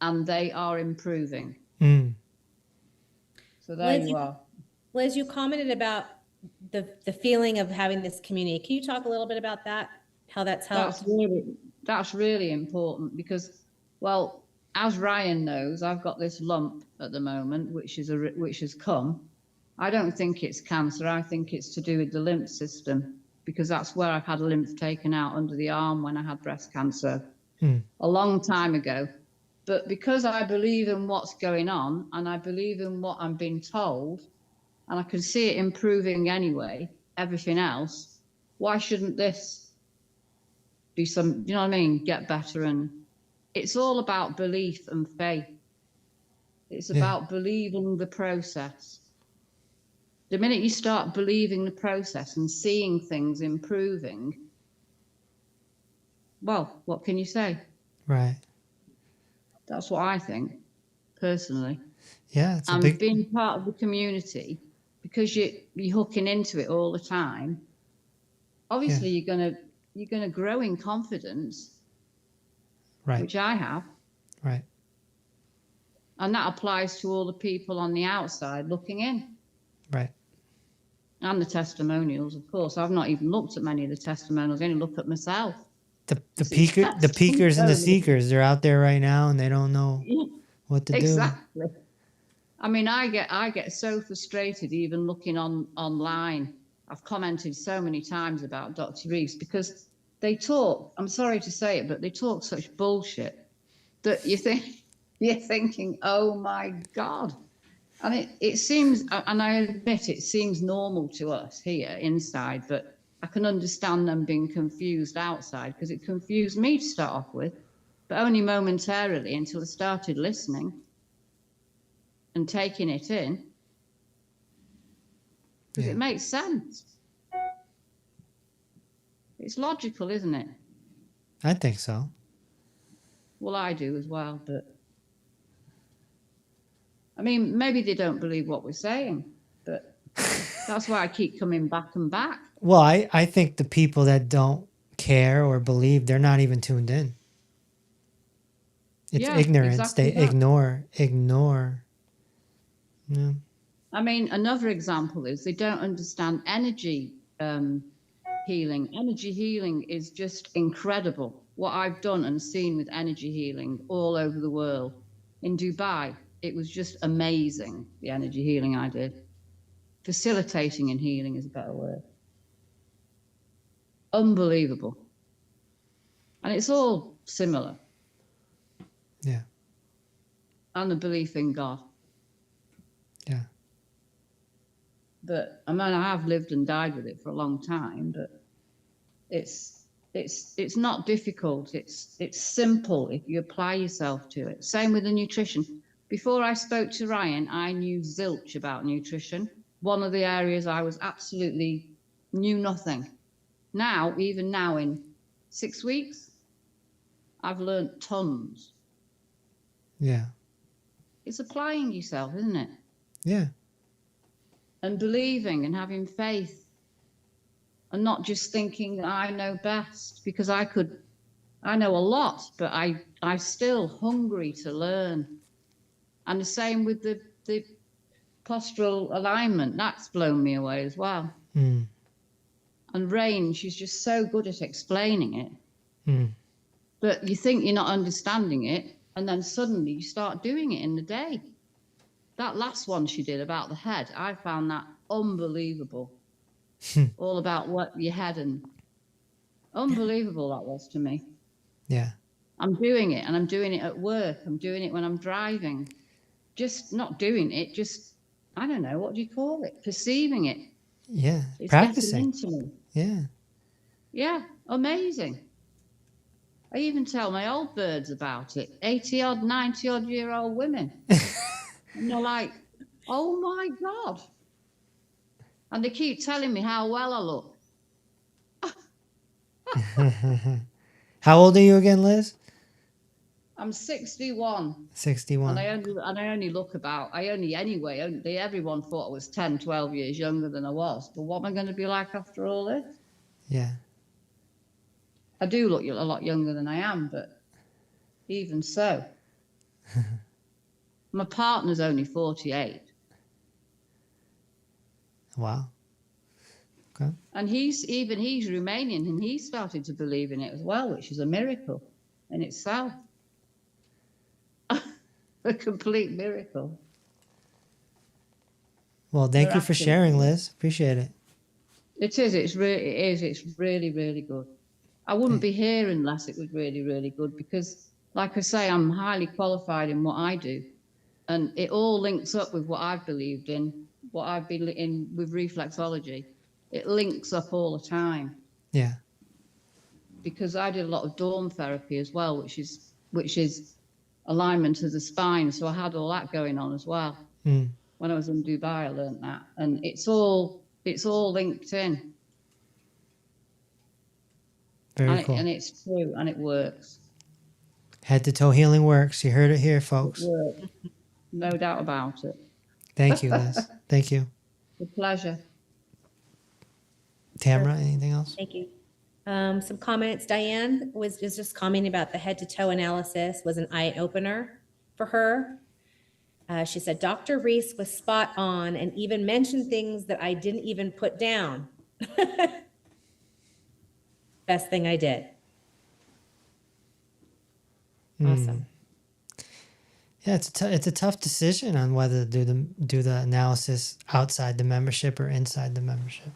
and they are improving. So there Liz, you are. Liz, you commented about the feeling of having this community. Can you talk a little bit about that? How that's helped? That's really important because, well, as Ryan knows, I've got this lump at the moment, which has come. I don't think it's cancer. I think it's to do with the lymph system because that's where I've had a lymph taken out under the arm when I had breast cancer a long time ago. But because I believe in what's going on and I believe in what I'm being told, and I can see it improving anyway, everything else, why shouldn't this be some, you know what I mean, get better? And it's all about belief and faith. It's about believing the process. The minute you start believing the process and seeing things improving, well, what can you say? Right. That's what I think, personally. Yeah, it's a And big. being part of the community, because you're hooking into it all the time, obviously you're gonna grow in confidence, Right. which I have. Right. And that applies to all the people on the outside looking in. Right. And the testimonials, of course. I've not even looked at many of the testimonials, I only look at myself. The peakers and the seekers, they're out there right now and they don't know what to do. Exactly. I mean, I get so frustrated even looking online. I've commented so many times about Dr. Reese because they talk, I'm sorry to say it, but they talk such bullshit that you're thinking, oh my God. And it seems, and I admit it seems normal to us here inside, but I can understand them being confused outside, because it confused me to start off with, but only momentarily until I started listening and taking it in, because Yeah. it makes sense. It's logical, isn't it? I think so. Well, I do as well, but I mean, maybe they don't believe what we're saying, but that's why I keep coming back and back. Well, I think the people that don't care or believe, they're not even tuned in. It's Yeah, ignorance. exactly They that. ignore. Yeah. I mean, another example is they don't understand energy healing. Energy healing is just incredible. What I've done and seen with energy healing all over the world. In Dubai, it was just amazing, the energy healing I did. Facilitating and healing is a better word. Unbelievable. And it's all similar. Yeah. And the belief in God. Yeah. But I mean, I have lived and died with it for a long time, but it's not difficult. It's simple if you apply yourself to it. Same with the nutrition. Before I spoke to Ryan, I knew zilch about nutrition. One of the areas I was absolutely knew nothing. Now, even now in 6 weeks, I've learned tons. Yeah. It's applying yourself, isn't it? Yeah. And believing and having faith, and not just thinking I know best, because I know a lot, but I'm still hungry to learn. And the same with the postural alignment, that's blown me away as well. Mm. And Rain, she's just so good at explaining it. Mm. But you think you're not understanding it, and then suddenly you start doing it in the day. That last one she did about the head, I found that unbelievable. All about what your head, and unbelievable that was to me. Yeah. I'm doing it, and I'm doing it at work. I'm doing it when I'm driving. Just not doing it, just, I don't know, what do you call it? Perceiving it. Yeah. It's Practicing. getting into me. Yeah. Yeah, amazing. I even tell my old birds about it, 80 odd, 90 odd year old women. And they're like, oh my God. And they keep telling me how well I look. How old are you again, Liz? I'm 61. 61. And I only look about, everyone thought I was 10, 12 years younger than I was. But what am I going to be like after all this? Yeah. I do look a lot younger than I am, but even so. My partner's only 48. Wow. Okay. And he's Romanian, and he started to believe in it as well, which is a miracle in itself. A complete miracle. Well, thank you for Miraculous. sharing, Liz. Appreciate it. It is. It's really, really good. I wouldn't be here unless it was really, really good, because, like I say, I'm highly qualified in what I do, and it all links up with what I've believed in, what I've been in with reflexology. It links up all the time. Yeah. Because I did a lot of dawn therapy as well, which is alignment of the spine. So I had all that going on as well. Mm. When I was in Dubai, I learned that, and it's all linked in. Very cool. And it's true, and it works. Head to toe healing works. You heard it here, folks. It works. No doubt about it. Thank you, Liz. Thank you. It's a pleasure. Tamara, anything else? Thank you. Some comments. Diane was just commenting about the head to toe analysis was an eye opener for her. She said, Dr. Reese was spot on and even mentioned things that I didn't even put down. Best thing I did. Awesome. Yeah, it's a tough decision on whether to do the analysis outside the membership or inside the membership.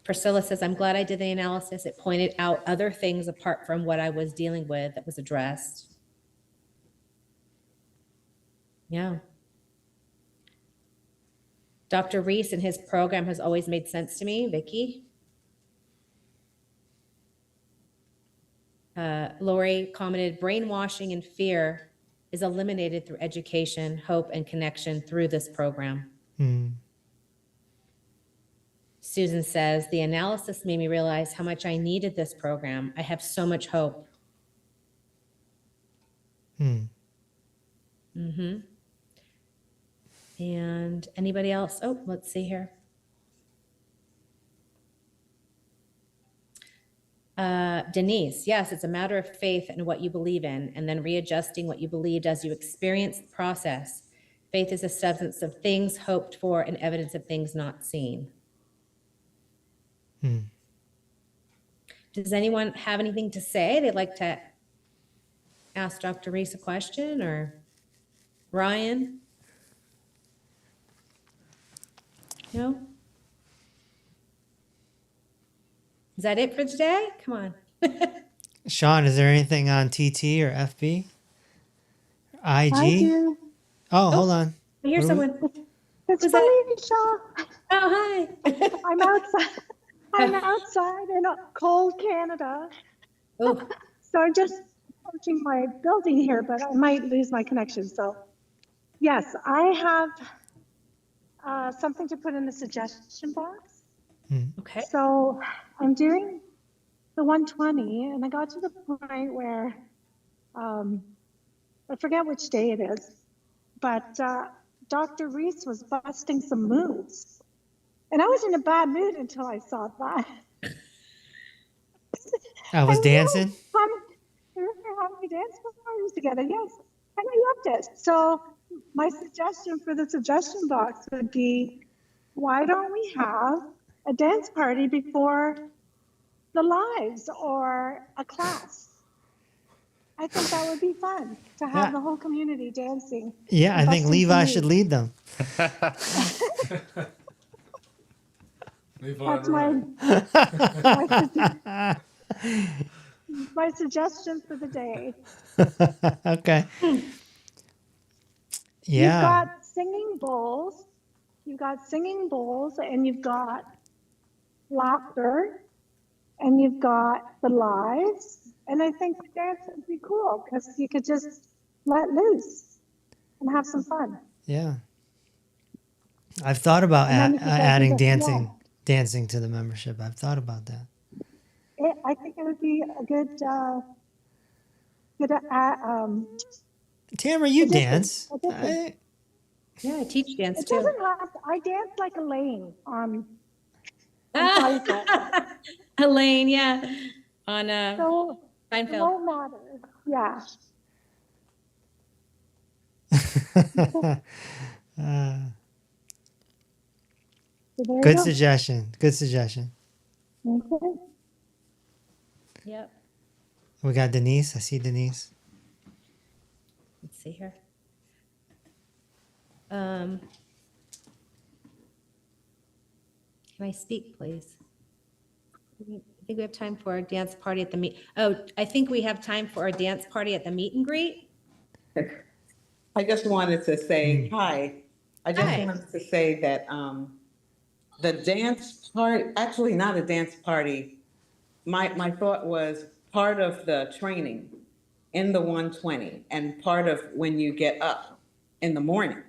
Priscilla says, I'm glad I did the analysis. It pointed out other things apart from what I was dealing with that was addressed. Yeah. Dr. Reese and his program has always made sense to me. Vicky. Lori commented, brainwashing and fear is eliminated through education, hope, and connection through this program. Susan says, the analysis made me realize how much I needed this program. I have so much hope. Mm-hmm. And anybody else? Oh, let's see here. Denise, yes, it's a matter of faith and what you believe in, and then readjusting what you believed as you experience the process. Faith is a substance of things hoped for and evidence of things not seen. Does anyone have anything to say? They'd like to ask Dr. Reese a question, or Ryan? No? Is that it for today? Come on. Sean, is there anything on TT or FB? IG? I do. Oh, hold on. I hear What are we- someone. It's Who's that? Felicia. Oh, hi. I'm outside. I'm outside in a cold Canada. Oh, So I'm just approaching my building here, but I might lose my connection. So yes, I have something to put in the suggestion box. okay. So I'm doing the 120, and I got to the point where I forget which day it is, but Dr. Reese was busting some moves. And I was in a bad mood until I saw that. I was And dancing. we were having dance parties together, yes. And I loved it. So my suggestion for the suggestion box would be, why don't we have a dance party before the lives or a class? I think that would be fun to have Yeah. the whole community dancing. Yeah, I and think busting Levi some should moves. lead them. That's my suggestion for the day. Okay. You've Yeah. got singing bowls. You've got singing bowls, and you've got laughter, and you've got the lives. And I think dance would be cool because you could just let loose and have some fun. Yeah. I've thought about And then you could go adding through the- dancing to the membership. I've thought about that. I think it would be a good Tamara, you Addition. dance. Addition. Yeah, I teach dance it too. doesn't have to, I dance like Elaine on Seinfeld. Elaine, yeah. On So it Seinfeld. won't matter. Yeah. So there you Good go. suggestion. Good suggestion. Okay. Yep. We got Denise. I see Denise. Let's see here. Can I speak, please? I think we have time for a dance party at the meet. Oh, I think we have time for a dance party at the meet and greet. I just wanted to say hi. I just Hi. wanted to say that the dance part, actually not a dance party. My thought was part of the training in the 120 and part of when you get up in the morning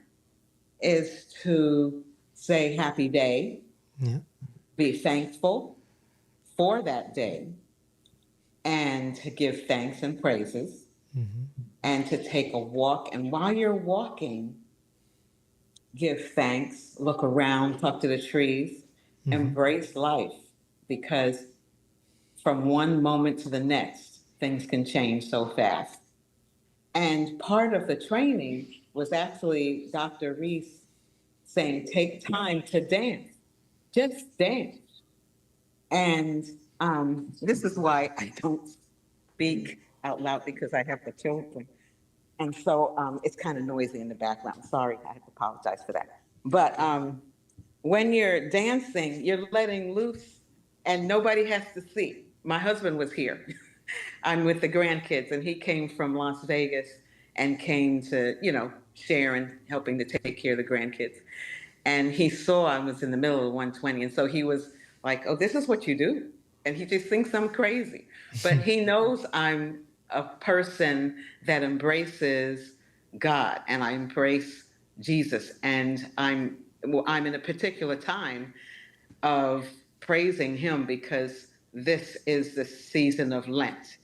is to say happy day, Yeah. be thankful for that day, and to give thanks and praises, and to take a walk. And while you're walking, give thanks, look around, talk to the trees, embrace life, because from one moment to the next, things can change so fast. And part of the training was actually Dr. Reese saying, take time to dance, just dance. And this is why I don't speak out loud, because I have the children. And so it's kind of noisy in the background. Sorry, I have to apologize for that. But when you're dancing, you're letting loose and nobody has to see. My husband was here. I'm with the grandkids, and he came from Las Vegas, and came to, share and helping to take care of the grandkids. And he saw I was in the middle of 120. And so he was like, oh, this is what you do. And he just thinks I'm crazy. But he knows I'm a person that embraces God and I embrace Jesus. And I'm in a particular time of praising him because this is the season of Lent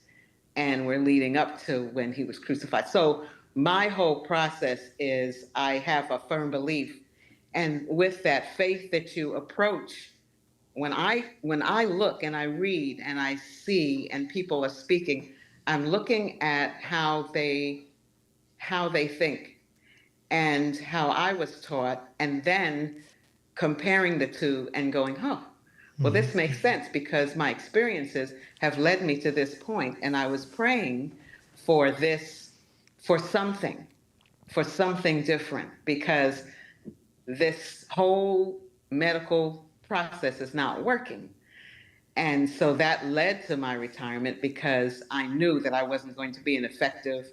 and we're leading up to when he was crucified. So my whole process is I have a firm belief, and with that faith that you approach, when I look and I read and I see and people are speaking, I'm looking at how they think and how I was taught, and then comparing the two and going, oh, well, this makes sense because my experiences have led me to this point, and I was praying for this, for something, for something different, because this whole medical process is not working. And so that led to my retirement because I knew that I wasn't going to be an effective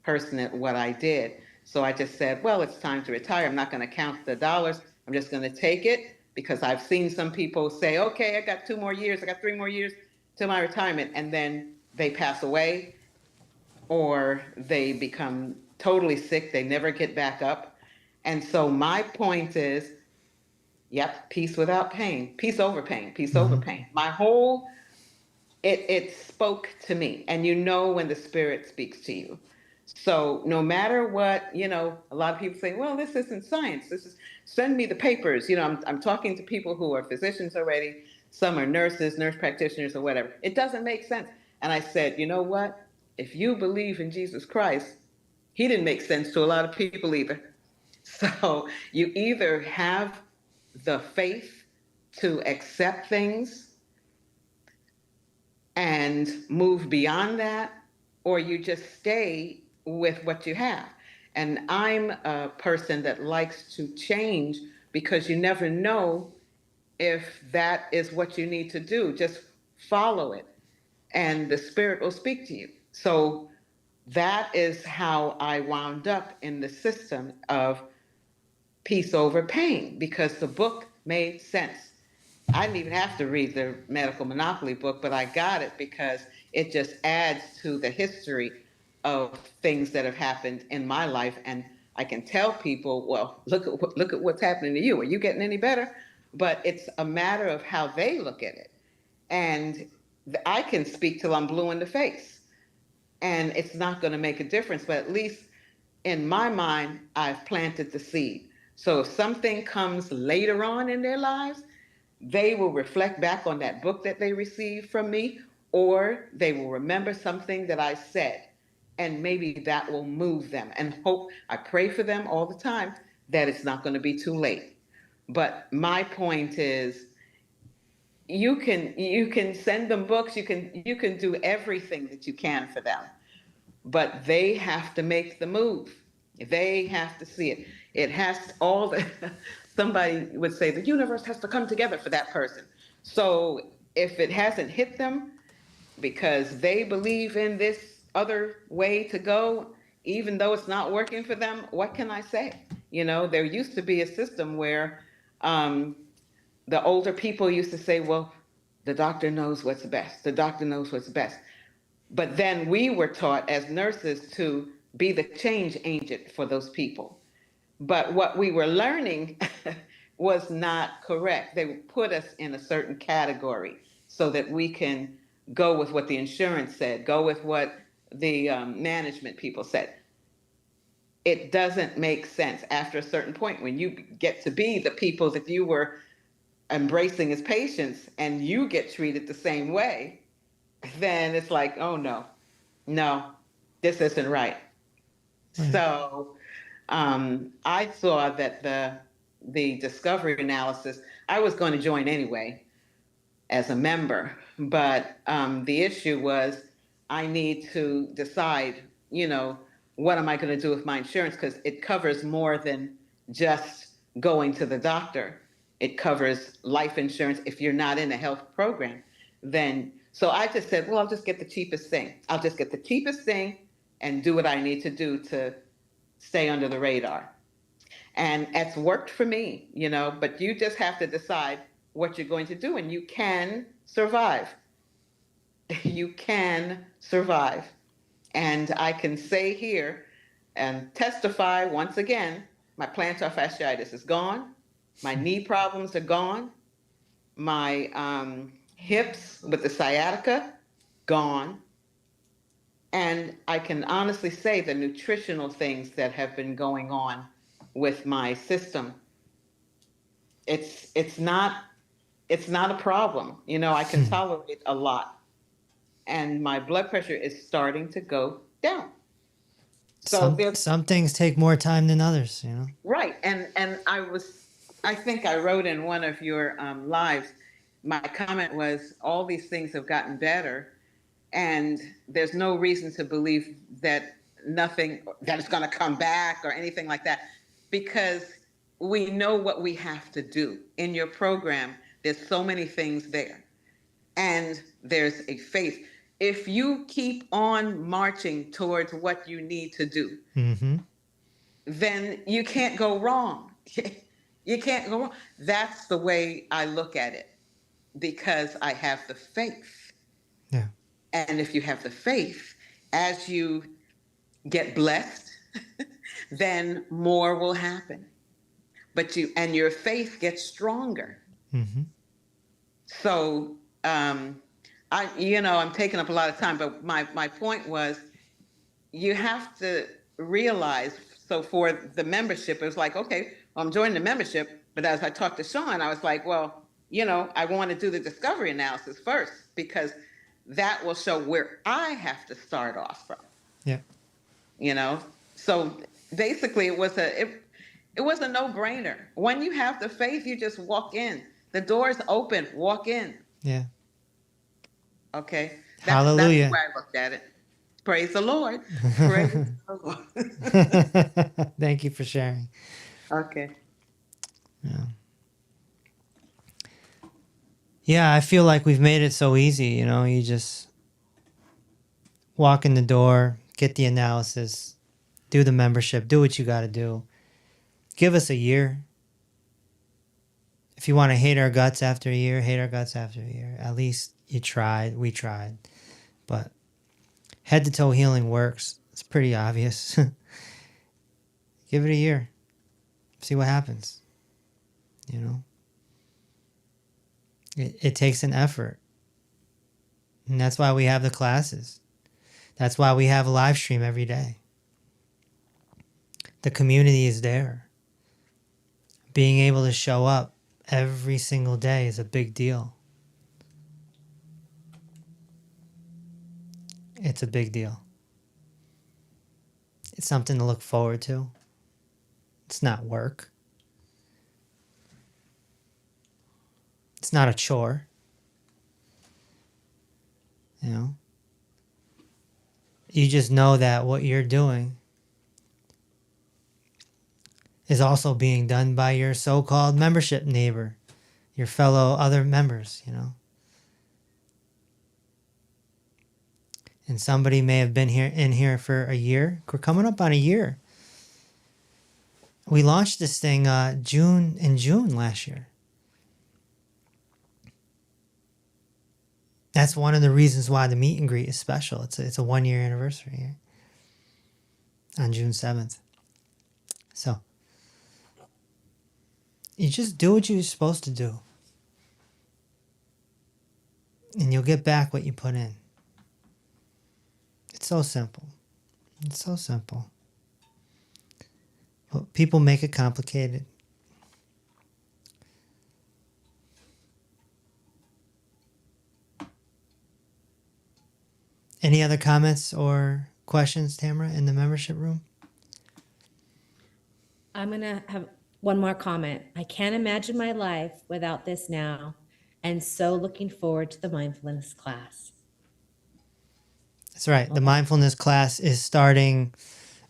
person at what I did. So I just said, well, it's time to retire. I'm not going to count the dollars. I'm just going to take it because I've seen some people say, okay, I got 2 more years, I got 3 more years to my retirement. And then they pass away or they become totally sick. They never get back up. And so my point is, yep, peace without pain, peace over pain, peace over pain. My whole, it spoke to me. And you know when the Spirit speaks to you. So no matter what, a lot of people say, well, this isn't science. This is, send me the papers. I'm talking to people who are physicians already. Some are nurses, nurse practitioners, or whatever. It doesn't make sense. And I said, you know what? If you believe in Jesus Christ, he didn't make sense to a lot of people either. So you either have the faith to accept things and move beyond that, or you just stay with what you have. And I'm a person that likes to change because you never know if that is what you need to do. Just follow it, and the Spirit will speak to you. So that is how I wound up in the system of peace over pain because the book made sense. I didn't even have to read the Medical Monopoly book, but I got it because it just adds to the history of things that have happened in my life. And I can tell people, well, look at what's happening to you. Are you getting any better? But it's a matter of how they look at it. And I can speak till I'm blue in the face, and it's not going to make a difference. But at least in my mind, I've planted the seed. So if something comes later on in their lives, they will reflect back on that book that they received from me, or they will remember something that I said, and maybe that will move them. And hope, I pray for them all the time that it's not going to be too late. But my point is, you can send them books, you can do everything that you can for them, but they have to make the move. They have to see it. It has all the, somebody would say the universe has to come together for that person. So if it hasn't hit them because they believe in this other way to go, even though it's not working for them, what can I say? There used to be a system where the older people used to say, well, the doctor knows what's best. The doctor knows what's best. But then we were taught as nurses to be the change agent for those people. But what we were learning was not correct. They would put us in a certain category so that we can go with what the insurance said, go with what the management people said. It doesn't make sense after a certain point when you get to be the people that you were embracing as patients and you get treated the same way, then it's like, oh no, this isn't right. So I saw that the discovery analysis, I was going to join anyway as a member, but the issue was I need to decide, what am I going to do with my insurance? Because it covers more than just going to the doctor. It covers life insurance. If you're not in a health program, then, so I just said, well, I'll just get the cheapest thing. I'll just get the cheapest thing and do what I need to do to stay under the radar. And it's worked for me, but you just have to decide what you're going to do, and you can survive. You can survive. And I can say here and testify once again, my plantar fasciitis is gone. My knee problems are gone. My hips with the sciatica, gone. And I can honestly say the nutritional things that have been going on with my system, it's not a problem. I can tolerate a lot. And my blood pressure is starting to go down. So Some things take more time than others, right. And I think I wrote in one of your lives, my comment was, all these things have gotten better, and there's no reason to believe that it's going to come back or anything like that, because we know what we have to do. In your program, there's so many things there, and there's a faith. If you keep on marching towards what you need to do, then you can't go wrong. You can't go wrong. That's the way I look at it, because I have the faith. Yeah. And if you have the faith, as you get blessed, then more will happen. But your faith gets stronger. So, I'm taking up a lot of time, but my point was, you have to realize, so for the membership, it was like, okay, well, I'm joining the membership. But as I talked to Sean, I was like, well, I want to do the discovery analysis first, because that will show where I have to start off from. Yeah. So basically it was a no-brainer. When you have the faith, you just walk in. The door's open, walk in. Yeah. Okay. Hallelujah. That's the way I looked at it. Praise the Lord. Praise the Lord. Thank you for sharing. Okay. Yeah. Yeah, I feel like we've made it so easy, you just walk in the door, get the analysis, do the membership, do what you got to do. Give us a year. If you want to hate our guts after a year, hate our guts after a year. At least you tried, we tried. But head to toe healing works. It's pretty obvious. Give it a year. See what happens. It takes an effort. And that's why we have the classes. That's why we have a live stream every day. The community is there. Being able to show up every single day is a big deal. It's a big deal. It's something to look forward to. It's not work. It's not a chore. You just know that what you're doing is also being done by your so-called membership neighbor, your fellow other members, And somebody may have been in here for a year. We're coming up on a year. We launched this thing in June last year. That's one of the reasons why the meet and greet is special. It's a 1-year anniversary here on June 7th. So you just do what you're supposed to do, and you'll get back what you put in. It's so simple. It's so simple. But people make it complicated. Any other comments or questions, Tamara, in the membership room? I'm going to have one more comment. I can't imagine my life without this now, and so looking forward to the mindfulness class. That's right. The mindfulness class is starting.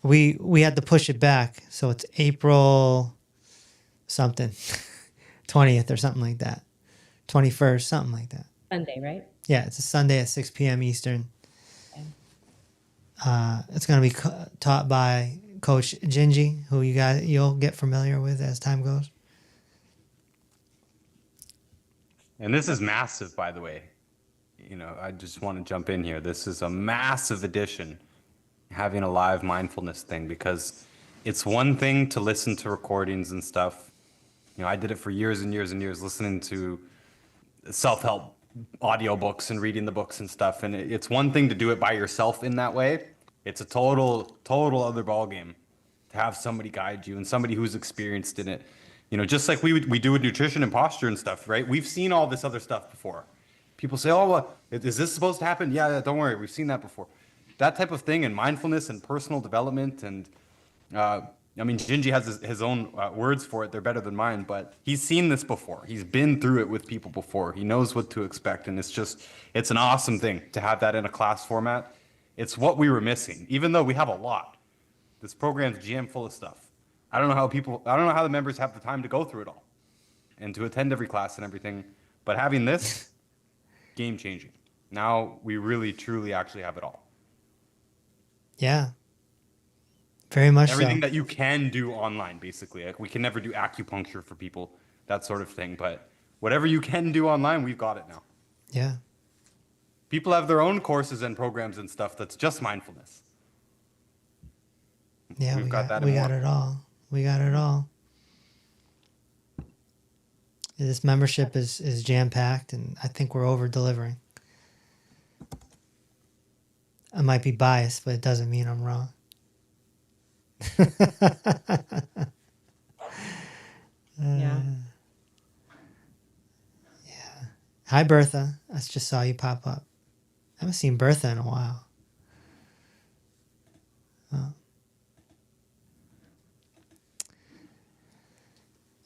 We had to push it back, so it's April something, 20th or something like that, 21st, something like that. Sunday, right? Yeah, it's a Sunday at 6 p.m. Eastern. It's going to be taught by Coach Gingy, who you'll get familiar with as time goes. And this is massive, by the way. I just want to jump in here. This is a massive addition, having a live mindfulness thing, because it's one thing to listen to recordings and stuff. I did it for years and years and years, listening to self-help audiobooks and reading the books and stuff. And it's one thing to do it by yourself in that way. It's a total other ballgame to have somebody guide you and somebody who's experienced in it. Just like we do with nutrition and posture and stuff, right? We've seen all this other stuff before. People say, oh, well, is this supposed to happen? Yeah, don't worry. We've seen that before. That type of thing, and mindfulness and personal development. And Gingy has his own words for it. They're better than mine, but he's seen this before. He's been through it with people before. He knows what to expect. And it's an awesome thing to have that in a class format. It's what we were missing, even though we have a lot. This program's jam full of stuff. I don't know how the members have the time to go through it all and to attend every class and everything. But having this, game changing. Now we really, truly actually have it all. Yeah. Very much Everything so. that you can do online, basically. Like, we can never do acupuncture for people, that sort of thing. But whatever you can do online, we've got it now. Yeah. People have their own courses and programs and stuff that's just mindfulness. Yeah, we got it all. We got it all. This membership is jam-packed, and I think we're over-delivering. I might be biased, but it doesn't mean I'm wrong. Yeah. Yeah. Hi, Bertha. I just saw you pop up. I haven't seen Bertha in a while. Oh.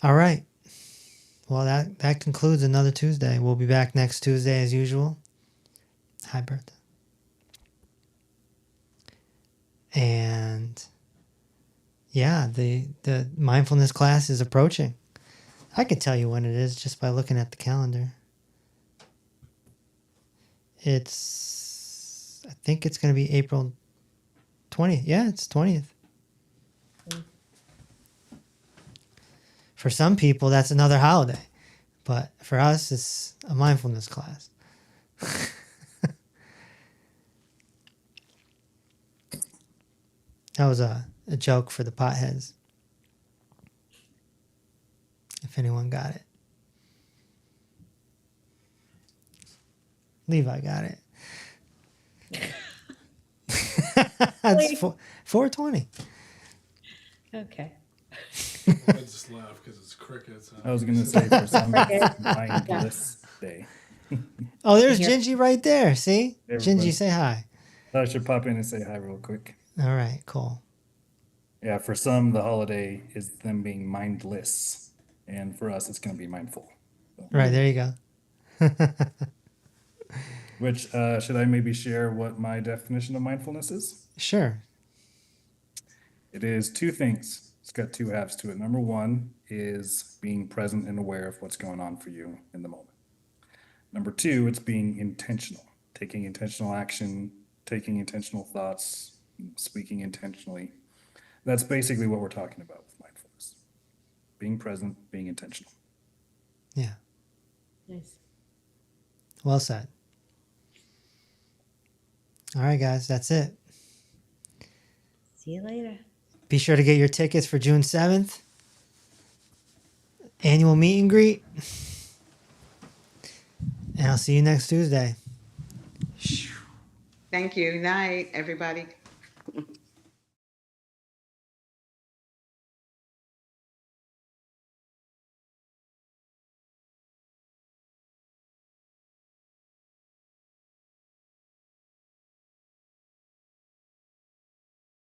All right. Well, that concludes another Tuesday. We'll be back next Tuesday as usual. Hi, Bertha. And yeah, the mindfulness class is approaching. I could tell you when it is just by looking at the calendar. I think it's going to be April 20th. Yeah, it's 20th. For some people, that's another holiday. But for us, it's a mindfulness class. That was a joke for the potheads. If anyone got it. Levi got it. That's 420. Okay. I just laugh because it's crickets. I was going to say for some it's mindless day. Oh, there's Gingy right there. See? Everybody. Gingy, say hi. I should pop in and say hi real quick. All right, cool. Yeah, for some, the holiday is them being mindless. And for us, it's going to be mindful. So, Right, there you go. which, should I maybe share what my definition of mindfulness is? Sure. It is two things. It's got two halves to it. Number one is being present and aware of what's going on for you in the moment. Number two, it's being intentional, taking intentional action, taking intentional thoughts, speaking intentionally. That's basically what we're talking about with mindfulness. Being present, being intentional. Yeah. Nice. Well said. All right, guys, that's it. See you later. Be sure to get your tickets for June 7th. Annual meet and greet. And I'll see you next Tuesday. Thank you. Night, everybody.